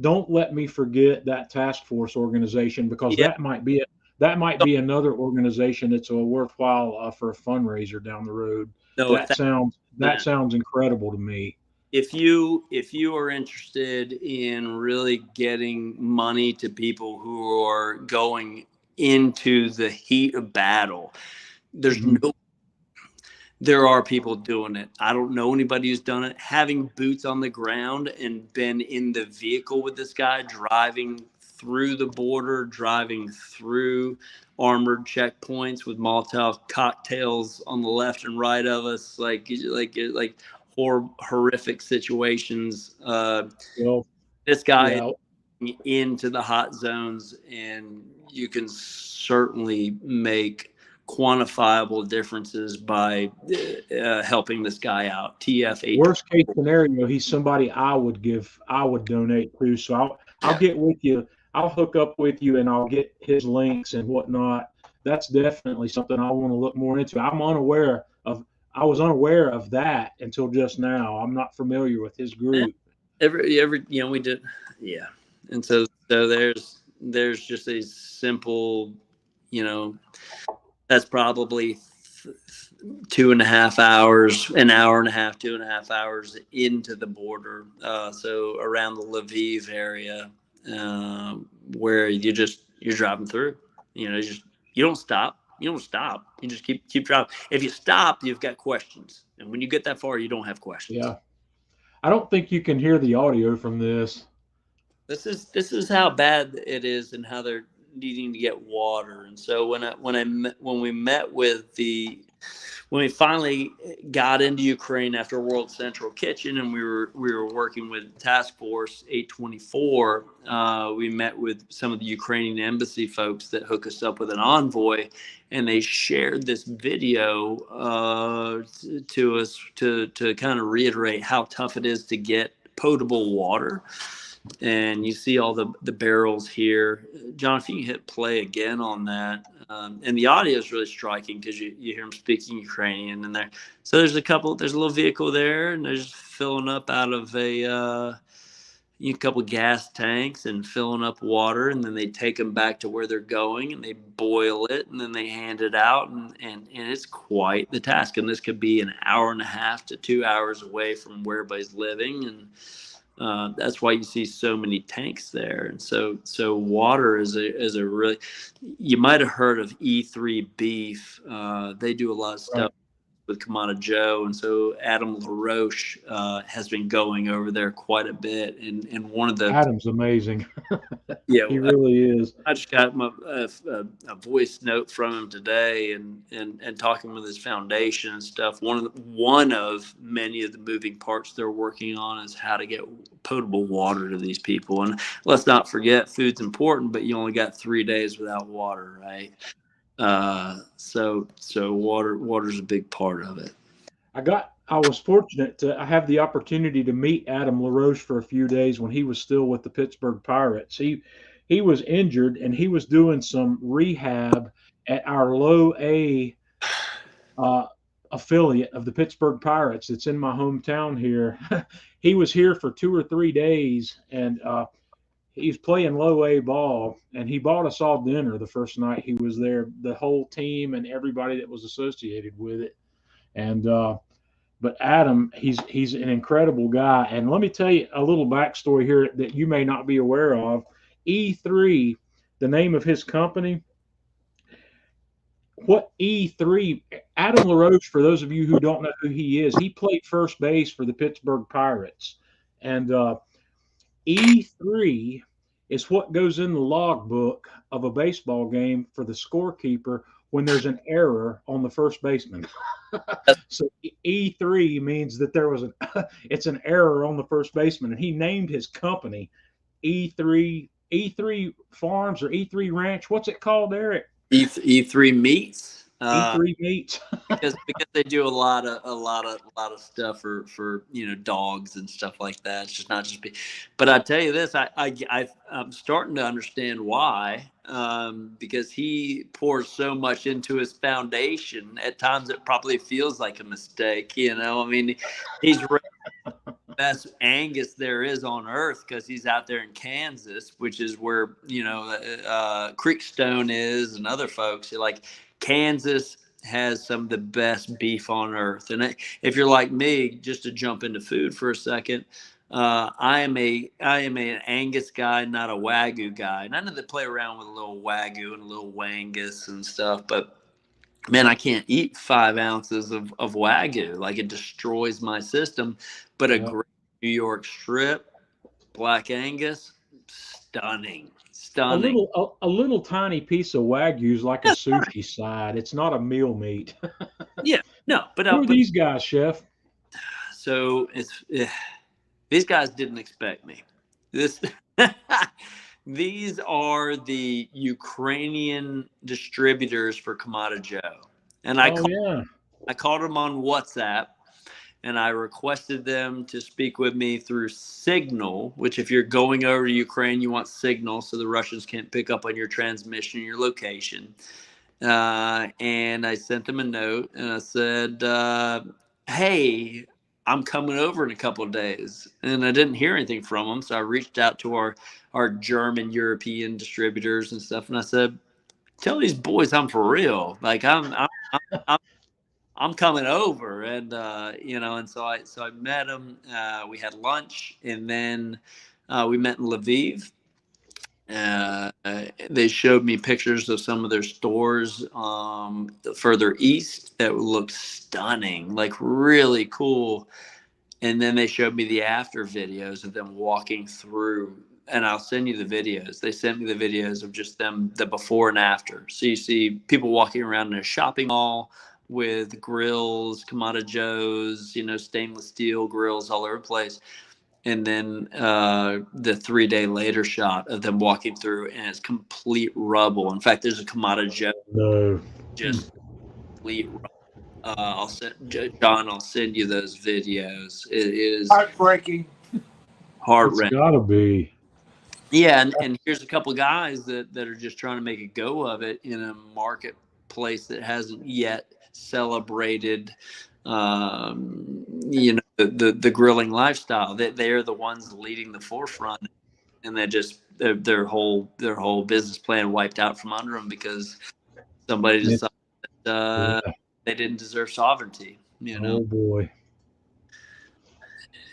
don't let me forget that task force organization, because that might be it. that might be another organization that's a worthwhile for a fundraiser down the road. No, That sounds incredible to me. if you are interested in really getting money to people who are going into the heat of battle, there's Mhm. no there are people doing it. I don't know anybody who's done it. Having boots on the ground and been in the vehicle with this guy, driving through the border, driving through armored checkpoints with Molotov cocktails on the left and right of us, like horrific situations. Well, This guy yeah, is into the hot zones, and you can certainly make quantifiable differences by helping this guy out. TF8. worst case scenario, he's somebody I would donate to. So I'll Yeah. get with you. I'll hook up with you and I'll get his links and whatnot. That's definitely something I want to look more into. I was unaware of that until just now. I'm not familiar with his group. Every we did, yeah. And so there's just a simple, that's probably 2.5 hours, an hour and a half, 2.5 hours into the border. So around the Lviv area, where you're driving through, you don't stop. You don't stop. You just keep driving. If you stop, you've got questions. And when you get that far, you don't have questions. Yeah. I don't think you can hear the audio from this. This is how bad it is and how they're needing to get water. And so when we finally got into Ukraine after World Central Kitchen, and we were working with Task Force 824, we met with some of the Ukrainian embassy folks that hook us up with an envoy, and they shared this video to us to kind of reiterate how tough it is to get potable water. And you see all the barrels here. John, if you can hit play again on that. And the audio is really striking because you hear him speaking Ukrainian in there. So there's a little vehicle there, and they're just filling up out of a couple gas tanks and filling up water, and then they take them back to where they're going and they boil it, and then they hand it out, and it's quite the task. And this could be an hour and a half to 2 hours away from where everybody's living, and that's why you see so many tanks there. And so water is a really, you might have heard of E3 Beef. They do a lot of stuff with Kamada Joe, and so Adam LaRoche has been going over there quite a bit. And one of the Adam's amazing. yeah, He really is. I just got a voice note from him today, and talking with his foundation and stuff. One of many of the moving parts they're working on is how to get potable water to these people. And let's not forget, food's important, but you only got 3 days without water, right? So water's a big part of it. I was fortunate to have the opportunity to meet Adam LaRoche for a few days when he was still with the Pittsburgh Pirates. He was injured and he was doing some rehab at our low A affiliate of the Pittsburgh Pirates. It's in my hometown here. He was here for 2 or 3 days, and he's playing low A ball, and he bought us all dinner the first night he was there, the whole team and everybody that was associated with it. And but Adam, he's an incredible guy. And let me tell you a little backstory here that you may not be aware of. E3, the name of his company. What E3, Adam LaRoche, for those of you who don't know who he is, he played first base for the Pittsburgh Pirates. And E3 is what goes in the logbook of a baseball game for the scorekeeper when there's an error on the first baseman. So E3 means that it's an error on the first baseman, and he named his company E3 Farms or E3 Ranch. What's it called, Eric? E3 Meats. E3 Meats. because they do a lot of stuff for dogs and stuff like that. It's just not just but I tell you this, I'm starting to understand why, because he pours so much into his foundation. At times it probably feels like a mistake. I mean, he's best Angus there is on earth because he's out there in Kansas, which is where, Creekstone is and other folks. Like, Kansas has some of the best beef on earth. And if you're like me, just to jump into food for a second, I am an Angus guy, not a Wagyu guy. And I know they play around with a little Wagyu and a little Wangus and stuff, but man, I can't eat 5 ounces of Wagyu. Like, it destroys my system. But a great New York strip, Black Angus, stunning. A little tiny piece of Wagyu is like a sushi side. It's not a meal meat. Yeah, no, but who are these guys, Chef? So these guys didn't expect me. These are the Ukrainian distributors for Kamada Joe. And I called them on WhatsApp, and I requested them to speak with me through Signal, which, if you're going over to Ukraine, you want Signal so the Russians can't pick up on your transmission, your location. And I sent them a note, and I said, hey, I'm coming over in a couple of days. And I didn't hear anything from them. So I reached out to our German European distributors and stuff. And I said, tell these boys I'm for real. Like, I'm coming over. And, and so I met them, we had lunch, and then, we met in Lviv. They showed me pictures of some of their stores further east that looked stunning, like really cool. And then they showed me the after videos of them walking through, and I'll send you the videos. They sent me the videos of just them, the before and after. So you see people walking around in a shopping mall with grills, Kamada Joe's, stainless steel grills all over the place. And then the 3 day later shot of them walking through, and it's complete rubble. In fact, there's a Kamada Joe, just complete rubble. I'll send you those videos. It is heartbreaking. It's gotta be. Yeah, and here's a couple guys that are just trying to make a go of it in a marketplace that hasn't yet celebrated the grilling lifestyle. They are the ones leading the forefront, and their whole business plan wiped out from under them because somebody decided that they didn't deserve sovereignty. Oh boy.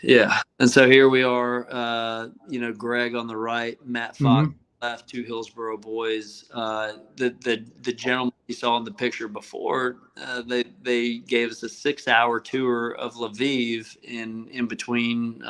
Yeah, and so here we are. Greg on the right, Matt Fox left, 2 Hillsboro boys. The gentleman you saw in the picture before, they gave us a 6-hour tour of Lviv in between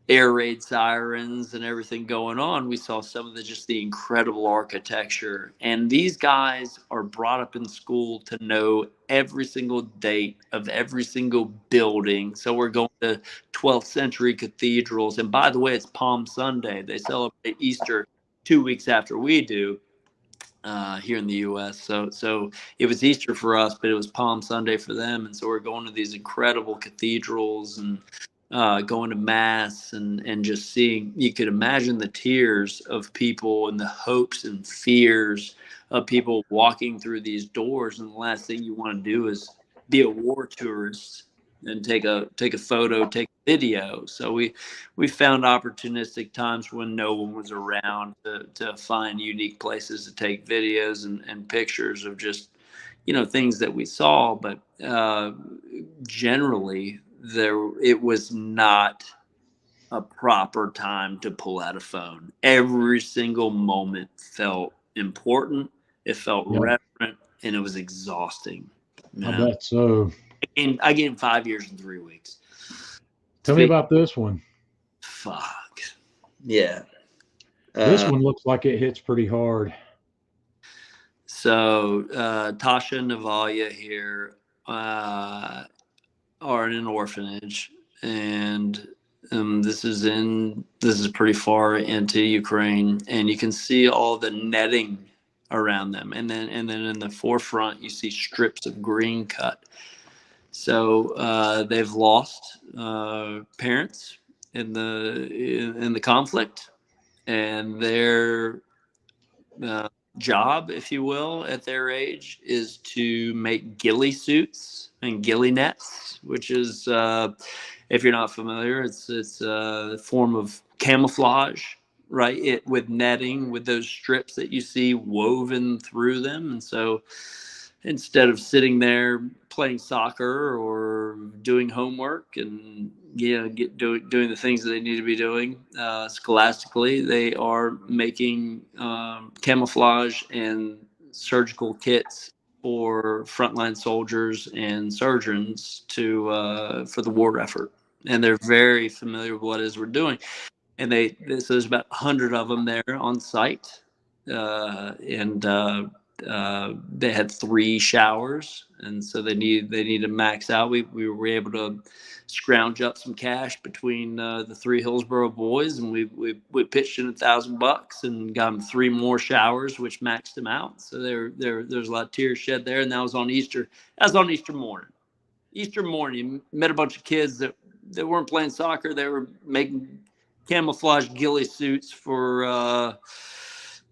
air raid sirens and everything going on. We saw some of the incredible architecture, and these guys are brought up in school to know every single date of every single building. So we're going to 12th century cathedrals, and by the way, it's Palm Sunday. They celebrate Easter 2 weeks after we do here in the U.S. So it was Easter for us, but it was Palm Sunday for them, and so we're going to these incredible cathedrals and going to mass and just seeing. You could imagine the tears of people and the hopes and fears of people walking through these doors, and the last thing you want to do is be a war tourist and take a photo, take a video. So we found opportunistic times when no one was around to find unique places to take videos and pictures of just things that we saw. But generally, it was not a proper time to pull out a phone. Every single moment felt important. It felt reverent, and it was exhausting. I bet so. And I gave him 5 years and 3 weeks. Tell me about this one. Fuck. Yeah. This one looks like it hits pretty hard. So Tasha and Navalia here are in an orphanage, and this is pretty far into Ukraine, and you can see all the netting around them, and then in the forefront you see strips of green cut. So they've lost parents in the conflict, and they're job, if you will, at their age is to make ghillie suits and ghillie nets, which is, if you're not familiar, it's a form of camouflage, right? It with netting with those strips that you see woven through them, and so instead of sitting there playing soccer or doing homework and doing the things that they need to be doing scholastically, they are making camouflage and surgical kits for frontline soldiers and surgeons for the war effort, and they're very familiar with what it is we're doing. And so there's about 100 of them there on site, and they had 3 showers, and so they need to max out. We were able to scrounge up some cash between the 3 Hillsborough boys, and we pitched in $1,000 and got them 3 more showers, which maxed them out. So there's a lot of tears shed there, and that was on Easter. That was on Easter morning. Easter morning, met a bunch of kids that weren't playing soccer. They were making camouflage ghillie suits for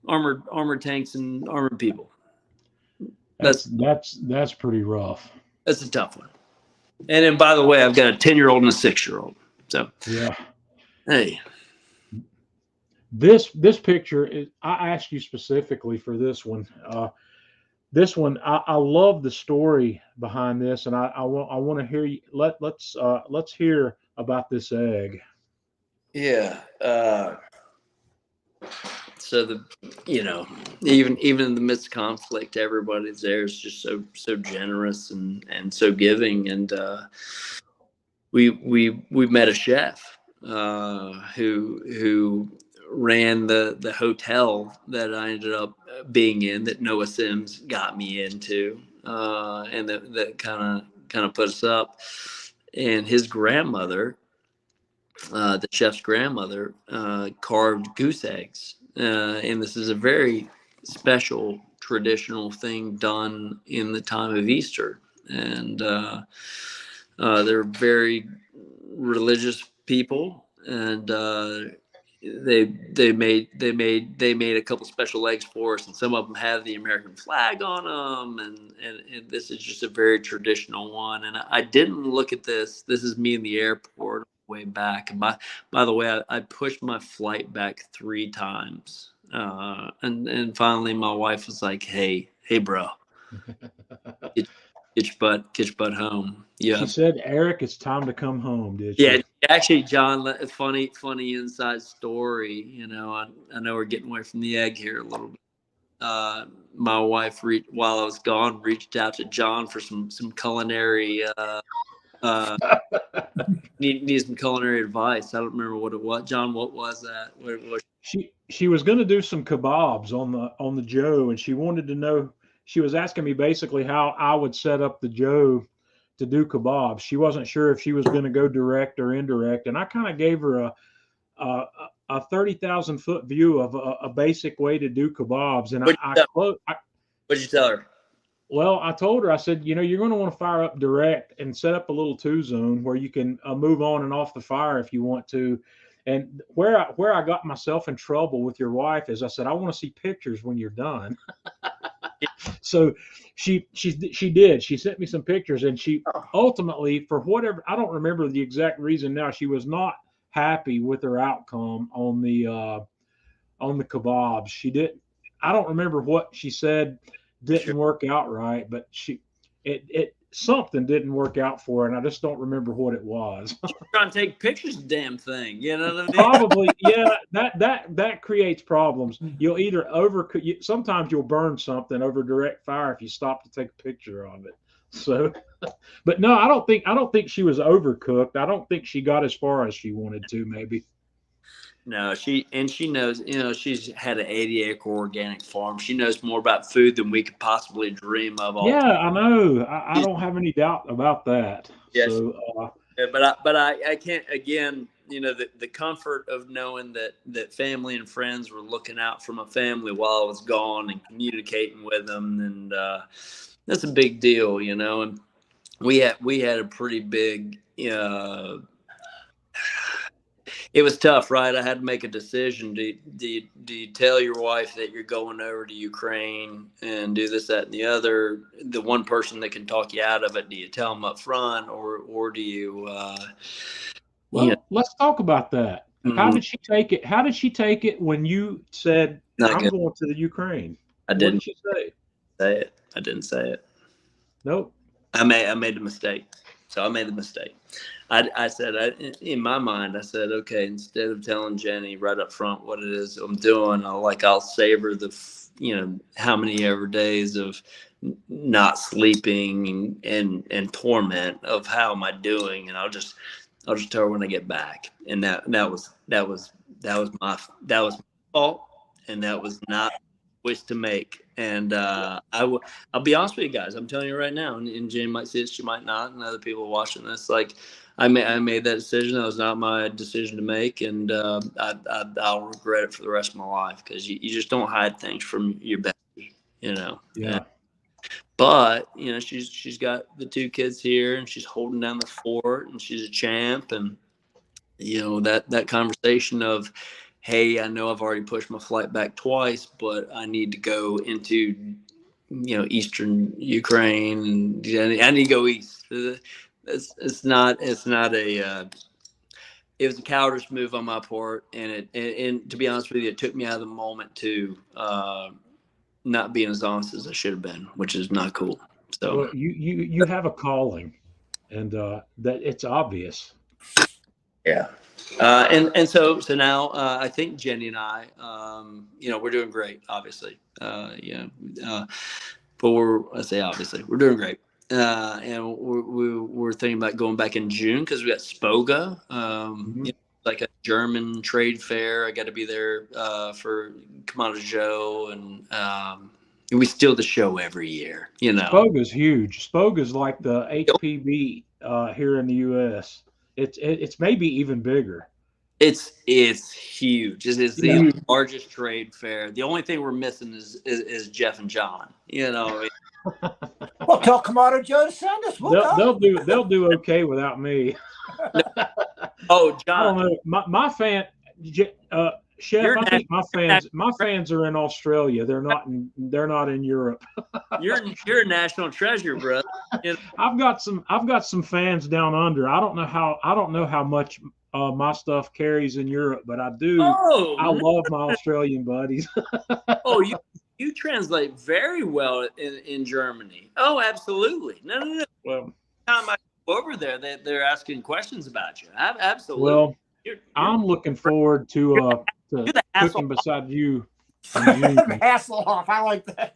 armored tanks and armored people. That's pretty rough. That's a tough one. And then, by the way, I've got a 10-year-old and a 6-year-old. So yeah. Hey, this picture is, I asked you specifically for this one. This one, I love the story behind this, and I want to hear you. Let's hear about this egg. Yeah. So even in the midst of conflict, everybody's there is just so generous and so giving. And we met a chef who ran the hotel that I ended up being in, that Noah Sims got me into, and that kind of put us up. And his grandmother, the chef's grandmother, carved goose eggs. And this is a very special traditional thing done in the time of Easter. And they're very religious people, and they made a couple special eggs for us, and some of them have the American flag on them, and this is just a very traditional one. And I didn't look at this. This is me in the airport way back. And by the way, I pushed my flight back 3 times, and finally my wife was like, hey bro, get your butt home. Yeah. She said, Eric, it's time to come home, did she? Yeah, actually, John, funny inside story. I know we're getting away from the egg here a little bit. My wife, while I was gone, reached out to John for some culinary need some culinary advice. I don't remember what it was. John, what was that? She was going to do some kebabs on the Joe, and she wanted to know. She was asking me basically how I would set up the Joe to do kebabs. She wasn't sure if she was going to go direct or indirect, and I kind of gave her a 30,000 foot view of a basic way to do kebabs. And what'd you tell her? Well, I told her, I said, you're going to want to fire up direct and set up a little 2 zone where you can move on and off the fire if you want to. And where I got myself in trouble with your wife is I said, I want to see pictures when you're done. So she did. She sent me some pictures, and she ultimately, for whatever, I don't remember the exact reason now, she was not happy with her outcome on the kebabs. I don't remember what she said didn't work out right, but something didn't work out for her, and I just don't remember what it was. Trying to take pictures of the damn thing, you know what I mean? Probably, yeah. That creates problems. You'll either sometimes you'll burn something over direct fire if you stop to take a picture of it. So, but no, I don't think she was overcooked. I don't think she got as far as she wanted to, maybe. No, she knows, she's had an 80-acre organic farm. She knows more about food than we could possibly dream of. I know. I don't have any doubt about that. Yes. So, but I can't, again, the comfort of knowing that family and friends were looking out for my family while I was gone and communicating with them. And that's a big deal, and we had a pretty big, it was tough, right? I had to make a decision. Do you tell your wife that you're going over to Ukraine and do this, that, and the other? The one person that can talk you out of it, do you tell them up front, or do you? Well, let's talk about that. How did she take it? How did she take it when you said, "I'm going to the Ukraine"? I What didn't did she say? say it. I didn't say it. Nope. I made a mistake. So I made a mistake. I said, in my mind, I said, okay, instead of telling Jenny right up front what it is I'm doing, I'll savor the, how many ever days of not sleeping and torment of how am I doing, and I'll just tell her when I get back. And that was my fault, and that was not wish to make. And I'll be honest with you guys. I'm telling you right now, and Jenny might see it, she might not, and other people watching this, like I made that decision. That was not my decision to make, and I'll regret it for the rest of my life, because you just don't hide things from your bestie, Yeah. And, but she's got the 2 kids here, and she's holding down the fort, and she's a champ, and that conversation of, hey, I know I've already pushed my flight back twice, but I need to go into, Eastern Ukraine, and I need to go east. It's not a. It was a cowardice move on my part, and to be honest with you, it took me out of the moment to not being as honest as I should have been, which is not cool. So well, you have a calling, and that it's obvious. Yeah. And so now I think Jenny and I, we're doing great, obviously. But I say obviously, we're doing great. And we're thinking about going back in June, because we got Spoga, like a German trade fair. I got to be there for Kamado Joe, and we steal the show every year. Spoga's huge. Spoga's like the HPB here in the U.S. It's maybe even bigger. It's huge. It is the largest trade fair. The only thing we're missing is Jeff and John. Well, tell Kamado Joe to send us. They'll do okay without me. Oh, John. I don't know. My fan, Chef. I think my fans are in Australia. They're not in Europe. You're a national treasure, brother. I've got some fans down under. I don't know how much my stuff carries in Europe, but I do. Oh, I love my Australian buddies. Oh, you translate very well in Germany. Oh, absolutely. No. Well, time I go over there, they're asking questions about you. Absolutely. Well, I'm looking forward to cooking beside you. Hasselhoff, I like that.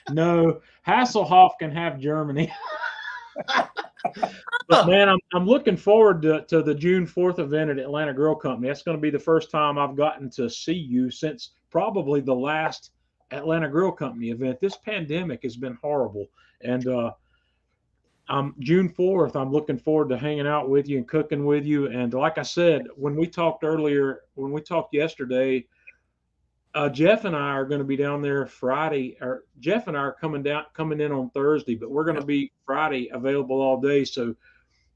No, Hasselhoff can have Germany. But man, I'm looking forward to the June 4th event at Atlanta Grill Company. That's going to be the first time I've gotten to see you since probably the last Atlanta Grill Company event. This pandemic has been horrible, and June 4th, I'm looking forward to hanging out with you and cooking with you. And like I said, when we talked yesterday, Jeff and I are going to be down there Friday. Or Jeff and I are coming in on Thursday, but we're going to be Friday available all day. So,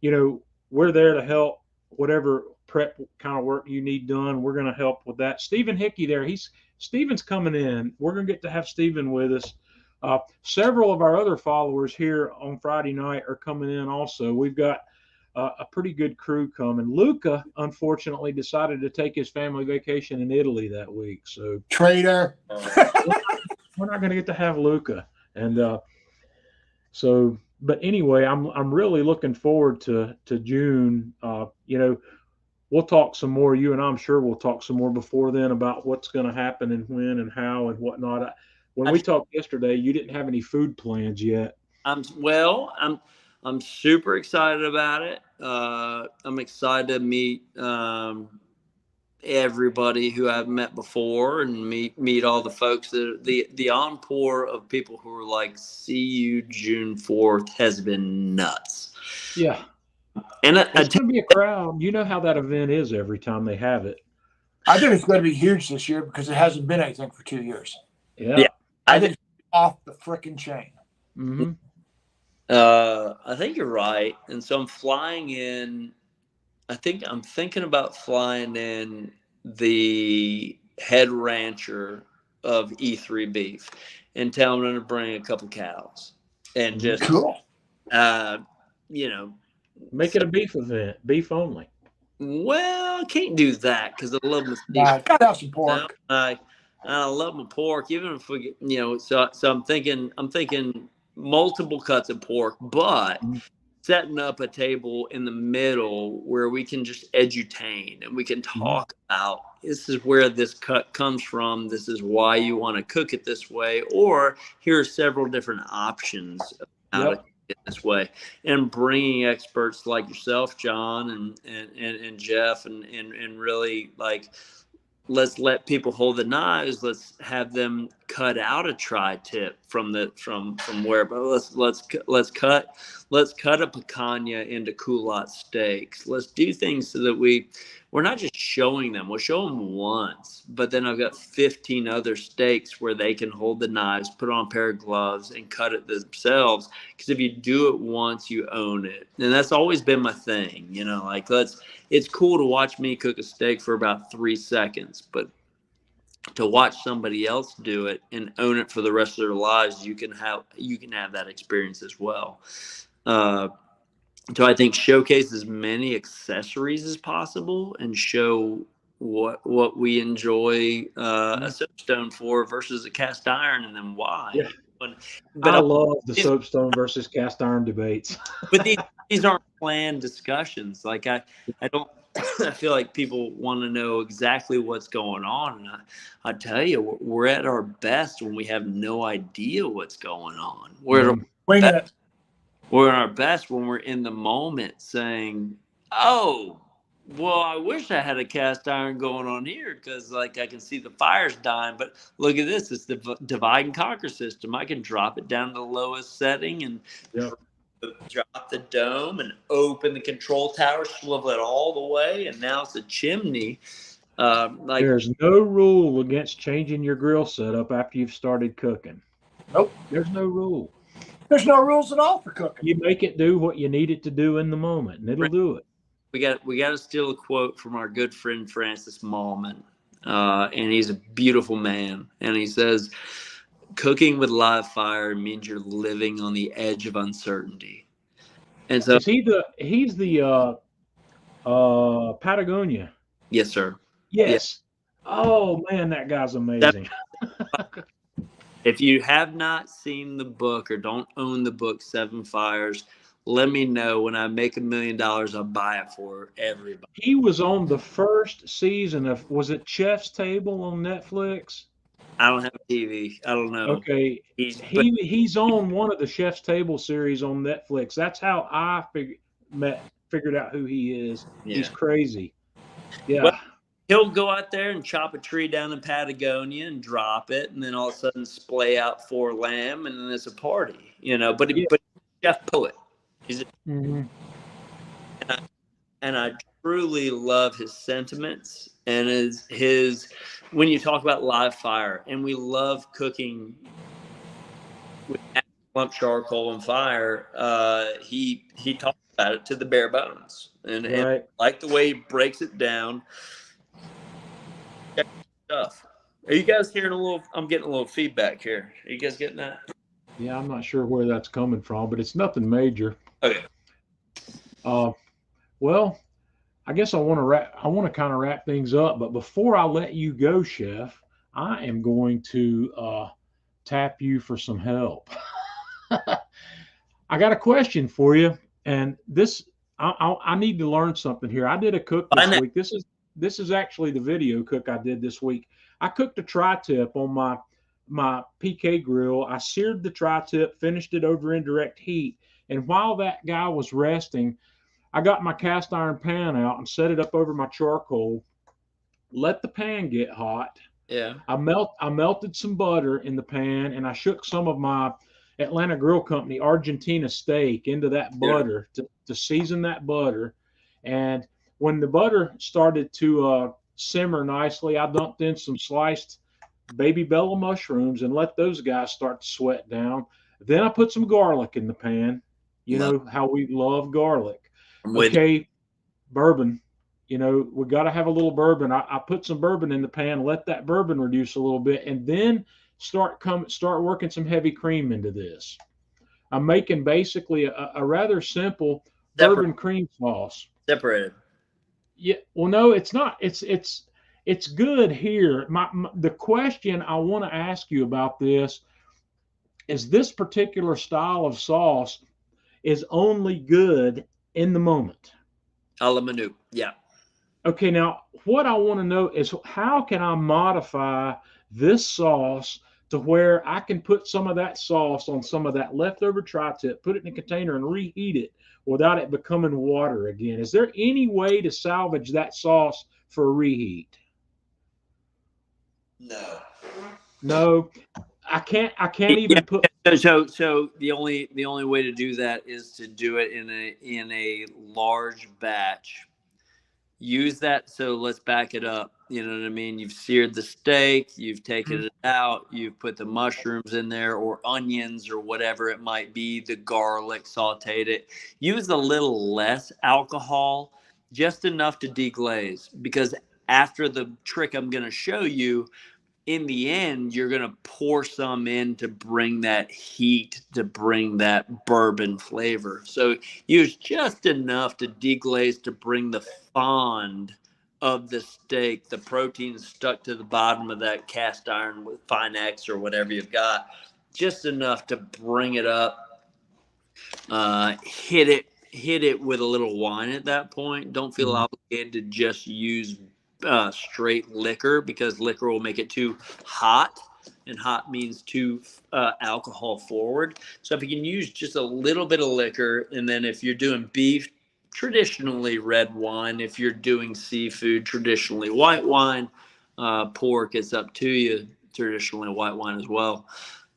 we're there to help whatever prep kind of work you need done. We're going to help with that. Stephen Hickey there. Stephen's coming in. We're going to get to have Stephen with us. Several of our other followers here on Friday night are coming in also. We've got a pretty good crew coming. Luca, unfortunately, decided to take his family vacation in Italy that week. So traitor. We're not going to get to have Luca. And but anyway, I'm really looking forward to June. We'll talk some more. You and I'm sure we'll talk some more before then about what's going to happen and when and how and whatnot. When we talked yesterday, you didn't have any food plans yet. I'm super excited about it. I'm excited to meet everybody who I've met before and meet all the folks that the encore of people who are like, see you June 4th has been nuts. Yeah. And it's going to be a crowd. You know how that event is every time they have it. I think it's going to be huge this year because it hasn't been anything for 2 years. Yeah. I think it's off the frickin' chain. Mm-hmm. I think you're right. And so I'm flying in I think I'm thinking about flying in the head rancher of E3 Beef and telling him to bring a couple cows and just, Cool. you know, Make it a beef event, beef only. well, I can't do that because I love my steak. Nah, gotta have some pork. I love my pork, even if we get, so I'm thinking multiple cuts of pork, but setting up a table in the middle where we can just edutain and we can talk about this is where this cut comes from. This is why you want to cook it this way, or here are several different options of how to cook it this way, and bringing experts like yourself, John, and Jeff, and really like, let's let people hold the knives. Let's have them cut out a tri-tip from where. But let's cut a picanha into culotte steaks. Let's do things so that we're not just showing them. We'll show them once, but then I've got 15 other steaks where they can hold the knives, put on a pair of gloves, and cut it themselves. Because if you do it once, you own it, and that's always been my thing. It's cool to watch me cook a steak for about 3 seconds, but to watch somebody else do it and own it for the rest of their lives, you can have that experience as well. So I think showcase as many accessories as possible and show what we enjoy a soapstone for versus a cast iron, and then why. Yeah. But I love the soapstone versus cast iron debates. But these aren't planned discussions. Like I don't. I feel like people want to know exactly what's going on, and I tell you, we're at our best when we have no idea what's going on. We're at our best when we're in the moment, saying, "Oh, well, I wish I had a cast iron going on here because, like, I can see the fires dying. But look at this; it's the divide and conquer system. I can drop it down to the lowest setting and drop the dome and open the control tower, swivel it all the way, and now it's a chimney." There's no rule against changing your grill setup after you've started cooking. Nope. There's no rule. There's no rules at all for cooking. You make it do what you need it to do in the moment, and it'll do it. We got to steal a quote from our good friend Francis Mallman, and he's a beautiful man. And he says, "Cooking with live fire means you're living on the edge of uncertainty." And so, he's the Patagonia? Yes, sir. Yes. Oh man, that guy's amazing. If you have not seen the book or don't own the book 7 Fires, let me know. When I make $1 million, I'll buy it for everybody. He was on the first season of, was it Chef's Table on Netflix? I don't have a TV. I don't know. Okay. He's on one of the Chef's Table series on Netflix. That's how I figured out who he is. Yeah. He's crazy. Yeah. Well, he'll go out there and chop a tree down in Patagonia and drop it, and then all of a sudden splay out 4 lamb, and then it's a party, But he's a chef poet. He's and I truly love his sentiments and his when you talk about live fire, and we love cooking with lump charcoal and fire. He talks about it to the bare bones, and like the way he breaks it down. Stuff. Are you guys hearing a little? I'm getting a little feedback here. Are you guys getting that? Yeah, I'm not sure where that's coming from, but it's nothing major. Okay. Well, I guess I want to kind of wrap things up, but before I let you go, Chef, I am going to tap you for some help. I got a question for you, and I need to learn something here. I did a cook this week. This is actually the video cook I did this week. I cooked a tri-tip on my PK grill. I seared the tri-tip, finished it over indirect heat, and while that guy was resting, I got my cast iron pan out and set it up over my charcoal. Let the pan get hot. Yeah. I melted some butter in the pan, and I shook some of my Atlanta Grill Company Argentina steak into that butter to season that butter. And when the butter started to simmer nicely, I dumped in some sliced baby bella mushrooms and let those guys start to sweat down. Then I put some garlic in the pan. You know how we love garlic. Okay. bourbon. We got to have a little bourbon. I put some bourbon in the pan, let that bourbon reduce a little bit, and then start working some heavy cream into this. I'm making basically a rather simple bourbon cream sauce. Separated. Yeah. Well, no, it's not. It's good here. The question I want to ask you about this is this particular style of sauce is only good in the moment. A la minute. Yeah. Okay, now what I want to know is how can I modify this sauce to where I can put some of that sauce on some of that leftover tri-tip, put it in a container and reheat it without it becoming water again? Is there any way to salvage that sauce for a reheat? No, I can't even put. So the only way to do that is to do it in a large batch. Use that. So let's back it up. You know what I mean? You've seared the steak, you've taken it out, you've put the mushrooms in there or onions or whatever it might be, the garlic, sauteed it. Use a little less alcohol, just enough to deglaze, because after the trick I'm going to show you, in the end, you're going to pour some in to bring that heat, to bring that bourbon flavor. So use just enough to deglaze to bring the fond of the steak, the protein stuck to the bottom of that cast iron with Fine X or whatever you've got, just enough to bring it up. Hit it with a little wine at that point. Don't feel obligated to just use straight liquor, because liquor will make it too hot, and hot means too alcohol forward. So if you can use just a little bit of liquor, and then if you're doing beef, traditionally red wine. If you're doing seafood, traditionally white wine. Pork, it's up to you. Traditionally white wine as well.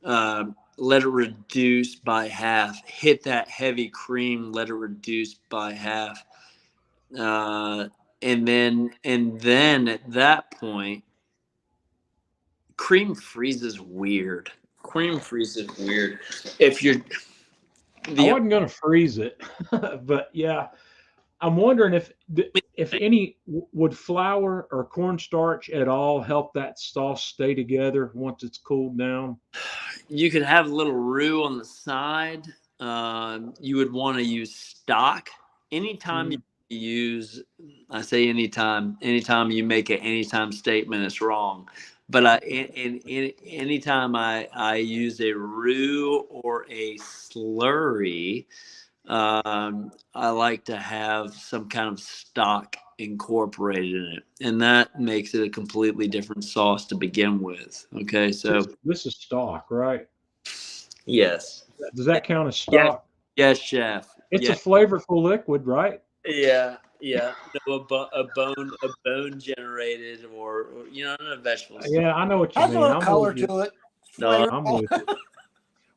Let it reduce by half. Hit that heavy cream. Let it reduce by half. And then at that point, cream freezes weird. If you're, I wasn't going to freeze it, but yeah, I'm wondering if any would flour or cornstarch at all help that sauce stay together once it's cooled down. You could have a little roux on the side. You would want to use stock anytime you use. I say anytime you make an anytime statement, it's wrong. But anytime I use a roux or a slurry, I like to have some kind of stock incorporated in it, and that makes it a completely different sauce to begin with. Okay, so this is stock, right? Yes. Does that count as stock? Yes, chef. It's a flavorful liquid, right? Yeah. No, a bone generated, or not a vegetable. Yeah, I know what you Has mean. a little color to it. No, I'm with you.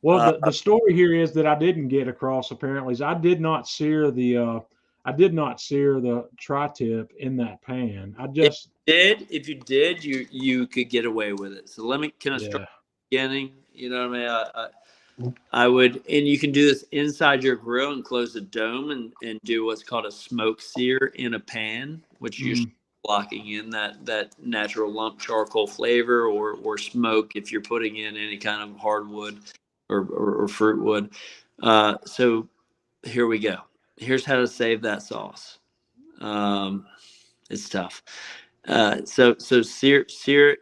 Well, the story here is that I didn't get across apparently is I did not sear the tri-tip in that pan. if you did, you could get away with it. So can I start beginning? You know what I mean? I would, and you can do this inside your grill and close the dome and do what's called a smoke sear in a pan, which you're blocking in that natural lump charcoal flavor or smoke if you're putting in any kind of hardwood or fruit wood. So here we go. Here's how to save that sauce. It's tough. So sear it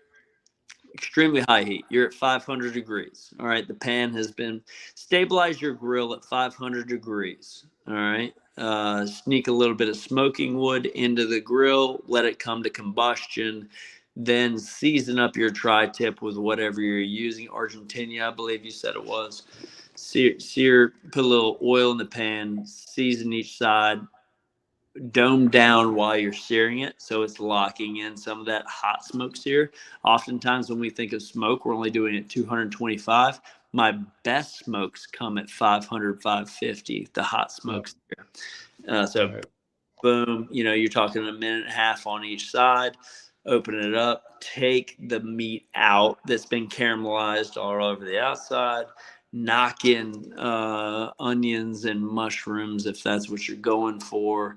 extremely high heat. You're at 500 degrees. All right. The pan has been stabilize your grill at 500 degrees. All right. Sneak a little bit of smoking wood into the grill. Let it come to combustion. Then season up your tri-tip with whatever you're using. Argentina, I believe you said it was. Sear, put a little oil in the pan, season each side, dome down while you're searing it, so it's locking in some of that hot smoke sear. Oftentimes when we think of smoke, we're only doing it 225. My best smokes come at 500, 550, the hot smoke sear. Boom, you're talking a minute and a half on each side. Open it up, take the meat out that's been caramelized all over the outside, knock in onions and mushrooms if that's what you're going for.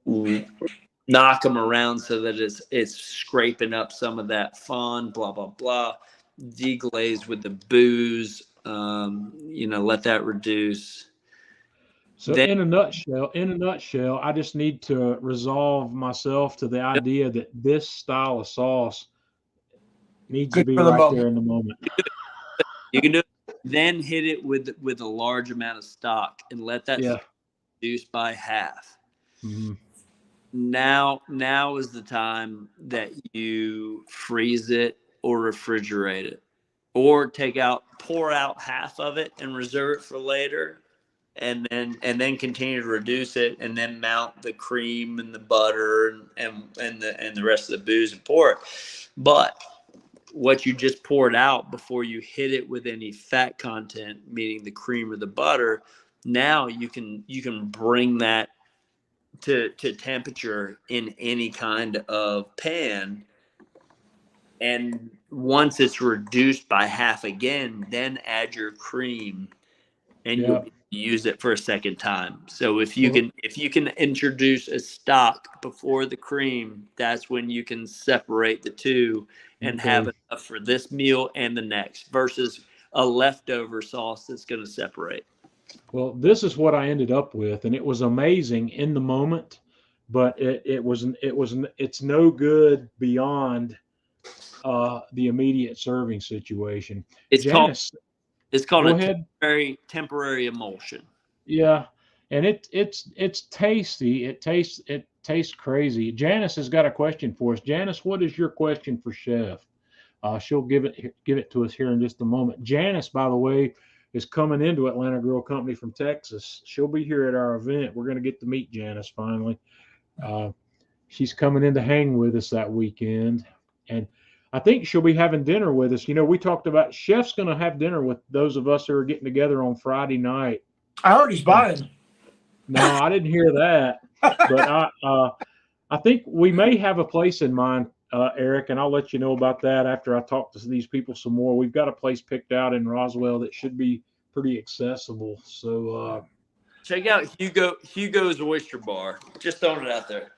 knock them around so that it's scraping up some of that fun, blah, blah, blah. Deglaze with the booze, let that reduce. So Then, in a nutshell, I just need to resolve myself to the idea that this style of sauce needs to Good be for the right moment. there in the moment. you can do it, then hit it with a large amount of stock and let that Yeah. reduce by half. Mm-hmm. Now is the time that you freeze it or refrigerate it, or pour out half of it and reserve it for later, and then continue to reduce it, and then mount the cream and the butter and the rest of the booze and pour it. But what you just poured out before you hit it with any fat content, meaning the cream or the butter, now you can bring that to temperature in any kind of pan, and once it's reduced by half again, then add your cream, and Yeah. you'll use it for a second time. So if you can introduce a stock before the cream, that's when you can separate the two and have enough for this meal and the next, versus a leftover sauce that's going to separate. Well, this is what I ended up with, and it was amazing in the moment, but it's no good beyond the immediate serving situation. It's Janice, called go a ahead. temporary emulsion. Yeah, and it's tasty. It tastes crazy. Janice has got a question for us. Janice, what is your question for Chef? She'll give it to us here in just a moment. Janice, by the way, is coming into Atlanta Grill Company from Texas. She'll be here at our event. We're going to get to meet Janice finally. She's coming in to hang with us that weekend, and I think she'll be having dinner with us. We talked about Chef's going to have dinner with those of us who are getting together on Friday night. I heard he's buying. No, I didn't hear that, but I think we may have a place in mind, Eric, and I'll let you know about that after I talk to these people some more. We've got a place picked out in Roswell that should be pretty accessible. So check out Hugo's Oyster Bar. Just throwing it out there.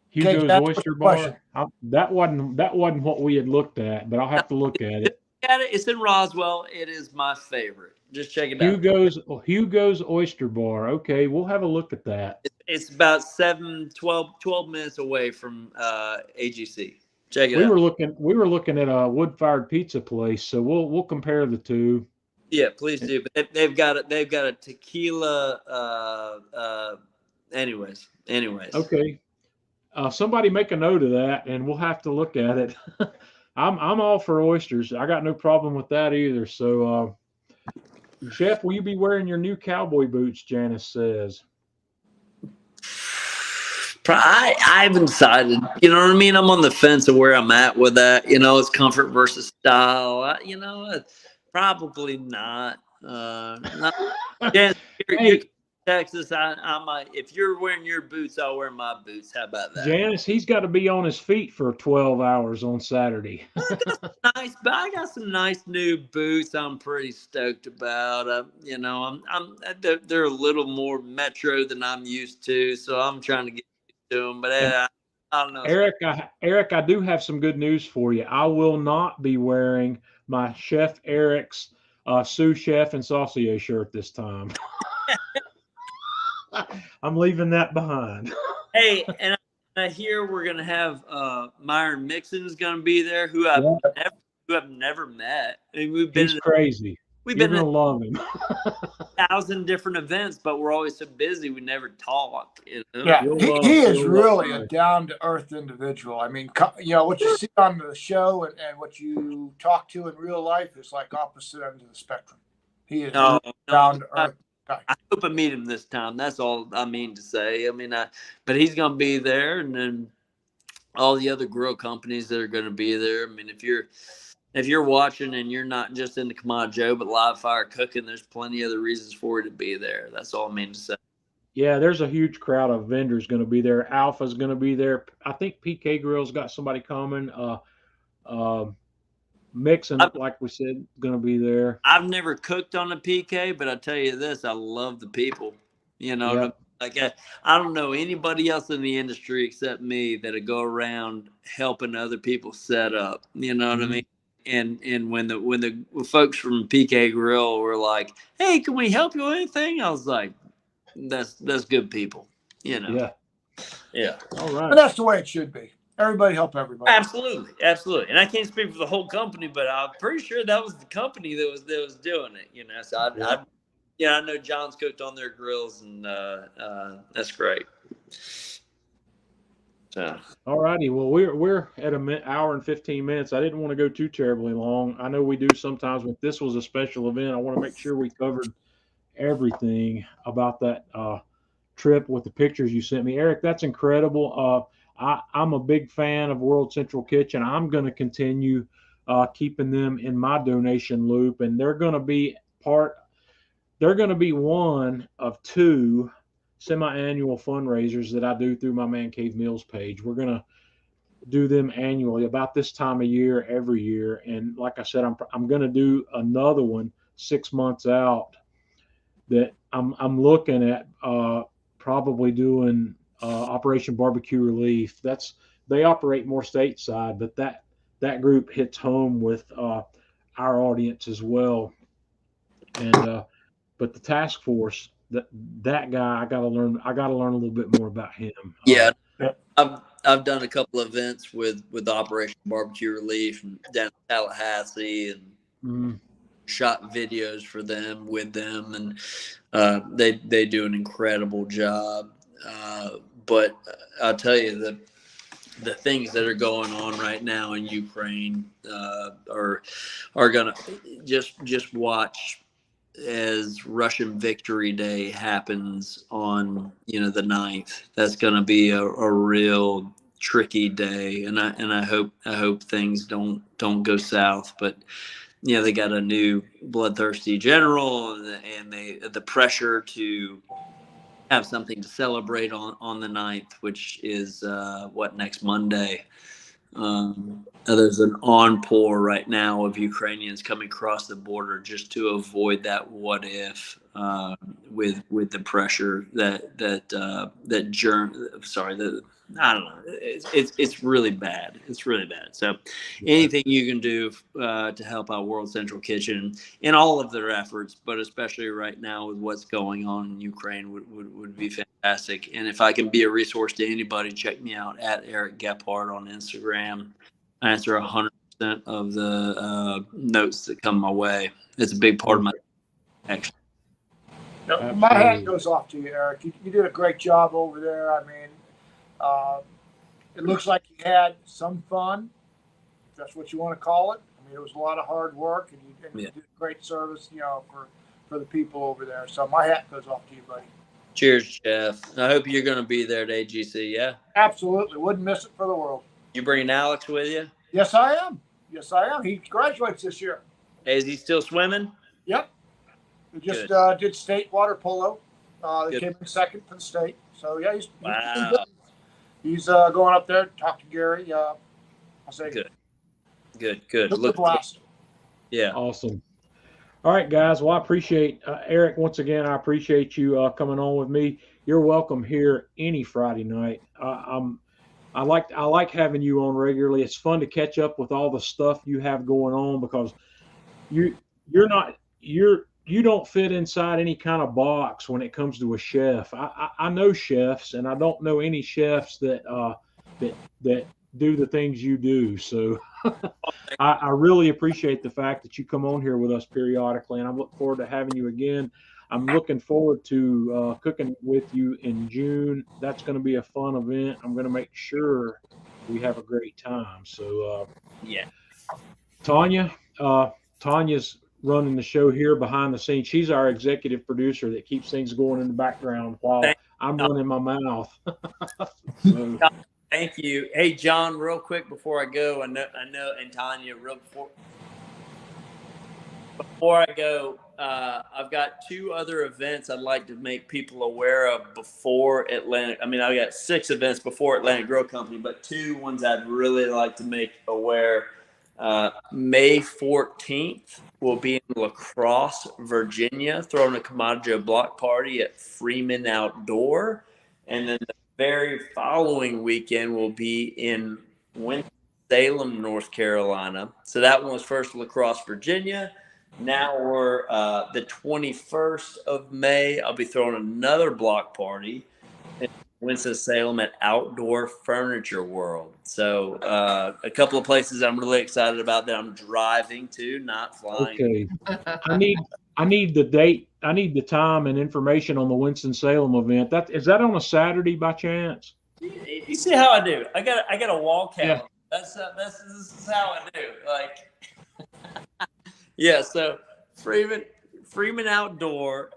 Hugo's Oyster Bar. That wasn't what we had looked at, but I'll have to look at it. It's in Roswell. It is my favorite. Just check it out. Hugo's Oyster Bar. Okay, we'll have a look at that. It's about 12 minutes away from AGC. Check it out. We were looking at a wood-fired pizza place, so we'll compare the two. Yeah, please do. But they've got a tequila. Anyways. Okay. Somebody make a note of that, and we'll have to look at it. I'm all for oysters. I got no problem with that either. So, Chef, will you be wearing your new cowboy boots? Janice says. I haven't decided. You know what I mean? I'm on the fence of where I'm at with that. It's comfort versus style. Probably not. You're Texas. I might. If you're wearing your boots, I'll wear my boots. How about that? Janice, he's got to be on his feet for 12 hours on Saturday. Nice, but I got some nice new boots. I'm pretty stoked about. They're a little more metro than I'm used to, so I'm trying to get used to them. But I don't know. Eric, I do have some good news for you. I will not be wearing my Chef Eric's sous chef and saucier shirt this time. I'm leaving that behind. Hey, and I hear we're gonna have Myron Mixon's gonna be there, who I've never met. I mean, He's crazy. You're gonna love him. 1,000 different events, but we're always so busy we never talk. Yeah, he is really a down to earth individual. I mean, what you see on the show and what you talk to in real life is like opposite ends of the spectrum. He is down to earth. I hope I meet him this time. That's all I mean to say. I mean, but he's going to be there, and then all the other grill companies that are going to be there. I mean, if you're watching and you're not just into Come On Joe, but live fire cooking, there's plenty of other reasons for you to be there. That's all I mean to say. Yeah, there's a huge crowd of vendors going to be there. Alpha's going to be there. I think PK Grill's got somebody coming. Mixing, like we said, going to be there. I've never cooked on a PK, but I tell you this, I love the people. Like I don't know anybody else in the industry except me that'll go around helping other people set up. You know what I mean? And when the folks from PK Grill were like, "Hey, can we help you with anything?" I was like, "That's good people." You know? Yeah. Yeah. All right. And that's the way it should be. Everybody help everybody. Absolutely, absolutely. And I can't speak for the whole company, but I'm pretty sure that was the company that was doing it. You know, so I know John's cooked on their grills, and that's great. So. All righty. Well, we're at an hour and 15 minutes. I didn't want to go too terribly long. I know we do sometimes, but this was a special event. I want to make sure we covered everything about that trip with the pictures you sent me. Eric, that's incredible. I'm a big fan of World Central Kitchen. I'm going to continue keeping them in my donation loop, and they're going to be one of two semi-annual fundraisers that I do through my Man Cave Meals page. We're going to do them annually about this time of year every year. And like I said, I'm going to do another one 6 months out that I'm looking at probably doing Operation Barbecue Relief. They operate more stateside, but that group hits home with our audience as well. And but the task force, that guy, I gotta learn a little bit more about him. Yeah, I've done a couple of events with Operation Barbecue Relief down in Tallahassee, and shot videos for them with them, and they do an incredible job. But I'll tell you, the things that are going on right now in Ukraine are gonna just watch as Russian Victory Day happens on the 9th. That's going to be a real tricky day, and I hope things don't go south. But they got a new bloodthirsty general, and the pressure to have something to celebrate on the 9th, which is next Monday. There's an onpour right now of Ukrainians coming across the border just to avoid that what if with the pressure I don't know. It's really bad. It's really bad. So anything you can do to help out World Central Kitchen in all of their efforts, but especially right now with what's going on in Ukraine would be fantastic. And if I can be a resource to anybody, check me out at Eric Gephart on Instagram. I answer 100% of the notes that come my way. It's a big part of my action. My hat goes off to you, Eric. You did a great job over there. I mean, it looks like you had some fun, if that's what you want to call it. I mean, it was a lot of hard work, and you did great service, for the people over there. So my hat goes off to you, buddy. Cheers, Chef. I hope you're going to be there at AGC, yeah? Absolutely. Wouldn't miss it for the world. You bringing Alex with you? Yes, I am. He graduates this year. Hey, is he still swimming? Yep. We just did state water polo. They came in second for the state. So, yeah, he's going up there to talk to Gary. I'll say good. Look blast. Yeah. Awesome. All right, guys. Well, I appreciate Eric once again. I appreciate you coming on with me. You're welcome here any Friday night. I like having you on regularly. It's fun to catch up with all the stuff you have going on because you don't fit inside any kind of box when it comes to a chef. I know chefs, and I don't know any chefs that do the things you do. So I really appreciate the fact that you come on here with us periodically, and I look forward to having you again. I'm looking forward to cooking with you in June. That's going to be a fun event. I'm going to make sure we have a great time. So, Tanya's running the show here behind the scenes. She's our executive producer that keeps things going in the background while I'm running my mouth. So, thank you. Hey, John, real quick before I go, I know, and Tanya, before I go, I've got 2 other events I'd like to make people aware of before Atlantic. I mean, I've got 6 events before Atlantic Grill Company, but 2 ones I'd really like to make aware. May 14th, we'll be in La Crosse, Virginia, throwing a Kamado Joe block party at Freeman Outdoor. And then the very following weekend, we'll be in Winston-Salem, North Carolina. So that one was first La Crosse, Virginia. Now we're the 21st of May. I'll be throwing another block party in Winston-Salem at Outdoor Furniture World. So a couple of places I'm really excited about that I'm driving to, not flying. Okay. I need the date. I need the time and information on the Winston-Salem event. Is that on a Saturday by chance? You see how I do? I got a wall calendar. Yeah. This is how I do. Like, yeah. So Freeman Outdoor,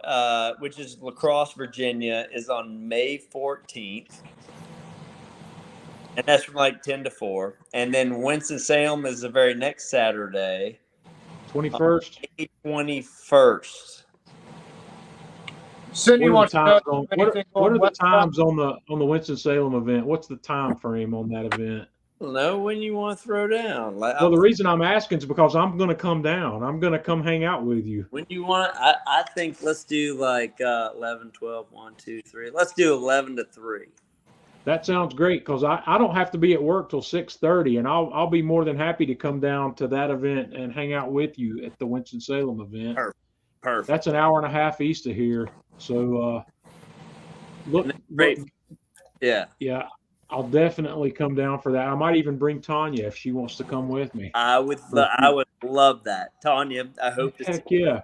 which is La Crosse, Virginia, is on May 14th. And that's from like 10 to 4. And then Winston-Salem is the very next Saturday. 21st? May 21st. Cindy wants to know what are the times on the Winston-Salem event? What's the time frame on that event? Know when you want to throw down. Well, the reason I'm asking is because I'm going to come down. I'm going to come hang out with you. When you want, I think let's do like 11, 12, 1, 2, 3. Let's do 11 to 3. That sounds great because I don't have to be at work till 6:30, and I'll be more than happy to come down to that event and hang out with you at the Winston-Salem event. Perfect. That's an hour and a half east of here. So look, yeah. I'll definitely come down for that. I might even bring Tanya if she wants to come with me. I would love that, Tanya. I hope. Heck yeah.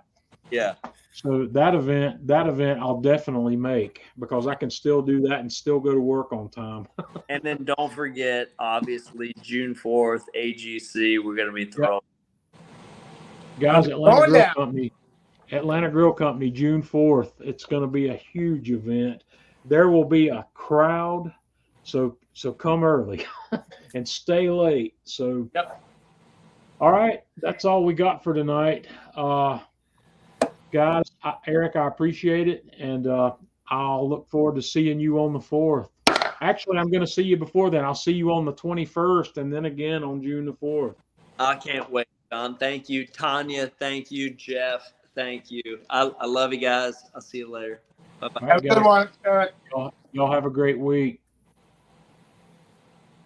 Yeah. So that event I'll definitely make because I can still do that and still go to work on time. And then don't forget, obviously, June 4th, AGC, we're going to be throwing. Guys, Atlanta Grill Company, June 4th. It's going to be a huge event. There will be a crowd, so come early and stay late. So, yep. All right, that's all we got for tonight. Guys, Eric, I appreciate it, and I'll look forward to seeing you on the 4th. Actually, I'm going to see you before then. I'll see you on the 21st and then again on June the 4th. I can't wait, John. Thank you. Tanya, thank you. Jeff, thank you. I love you guys. I'll see you later. Bye-bye. Have a good one, Eric. Y'all have a great week.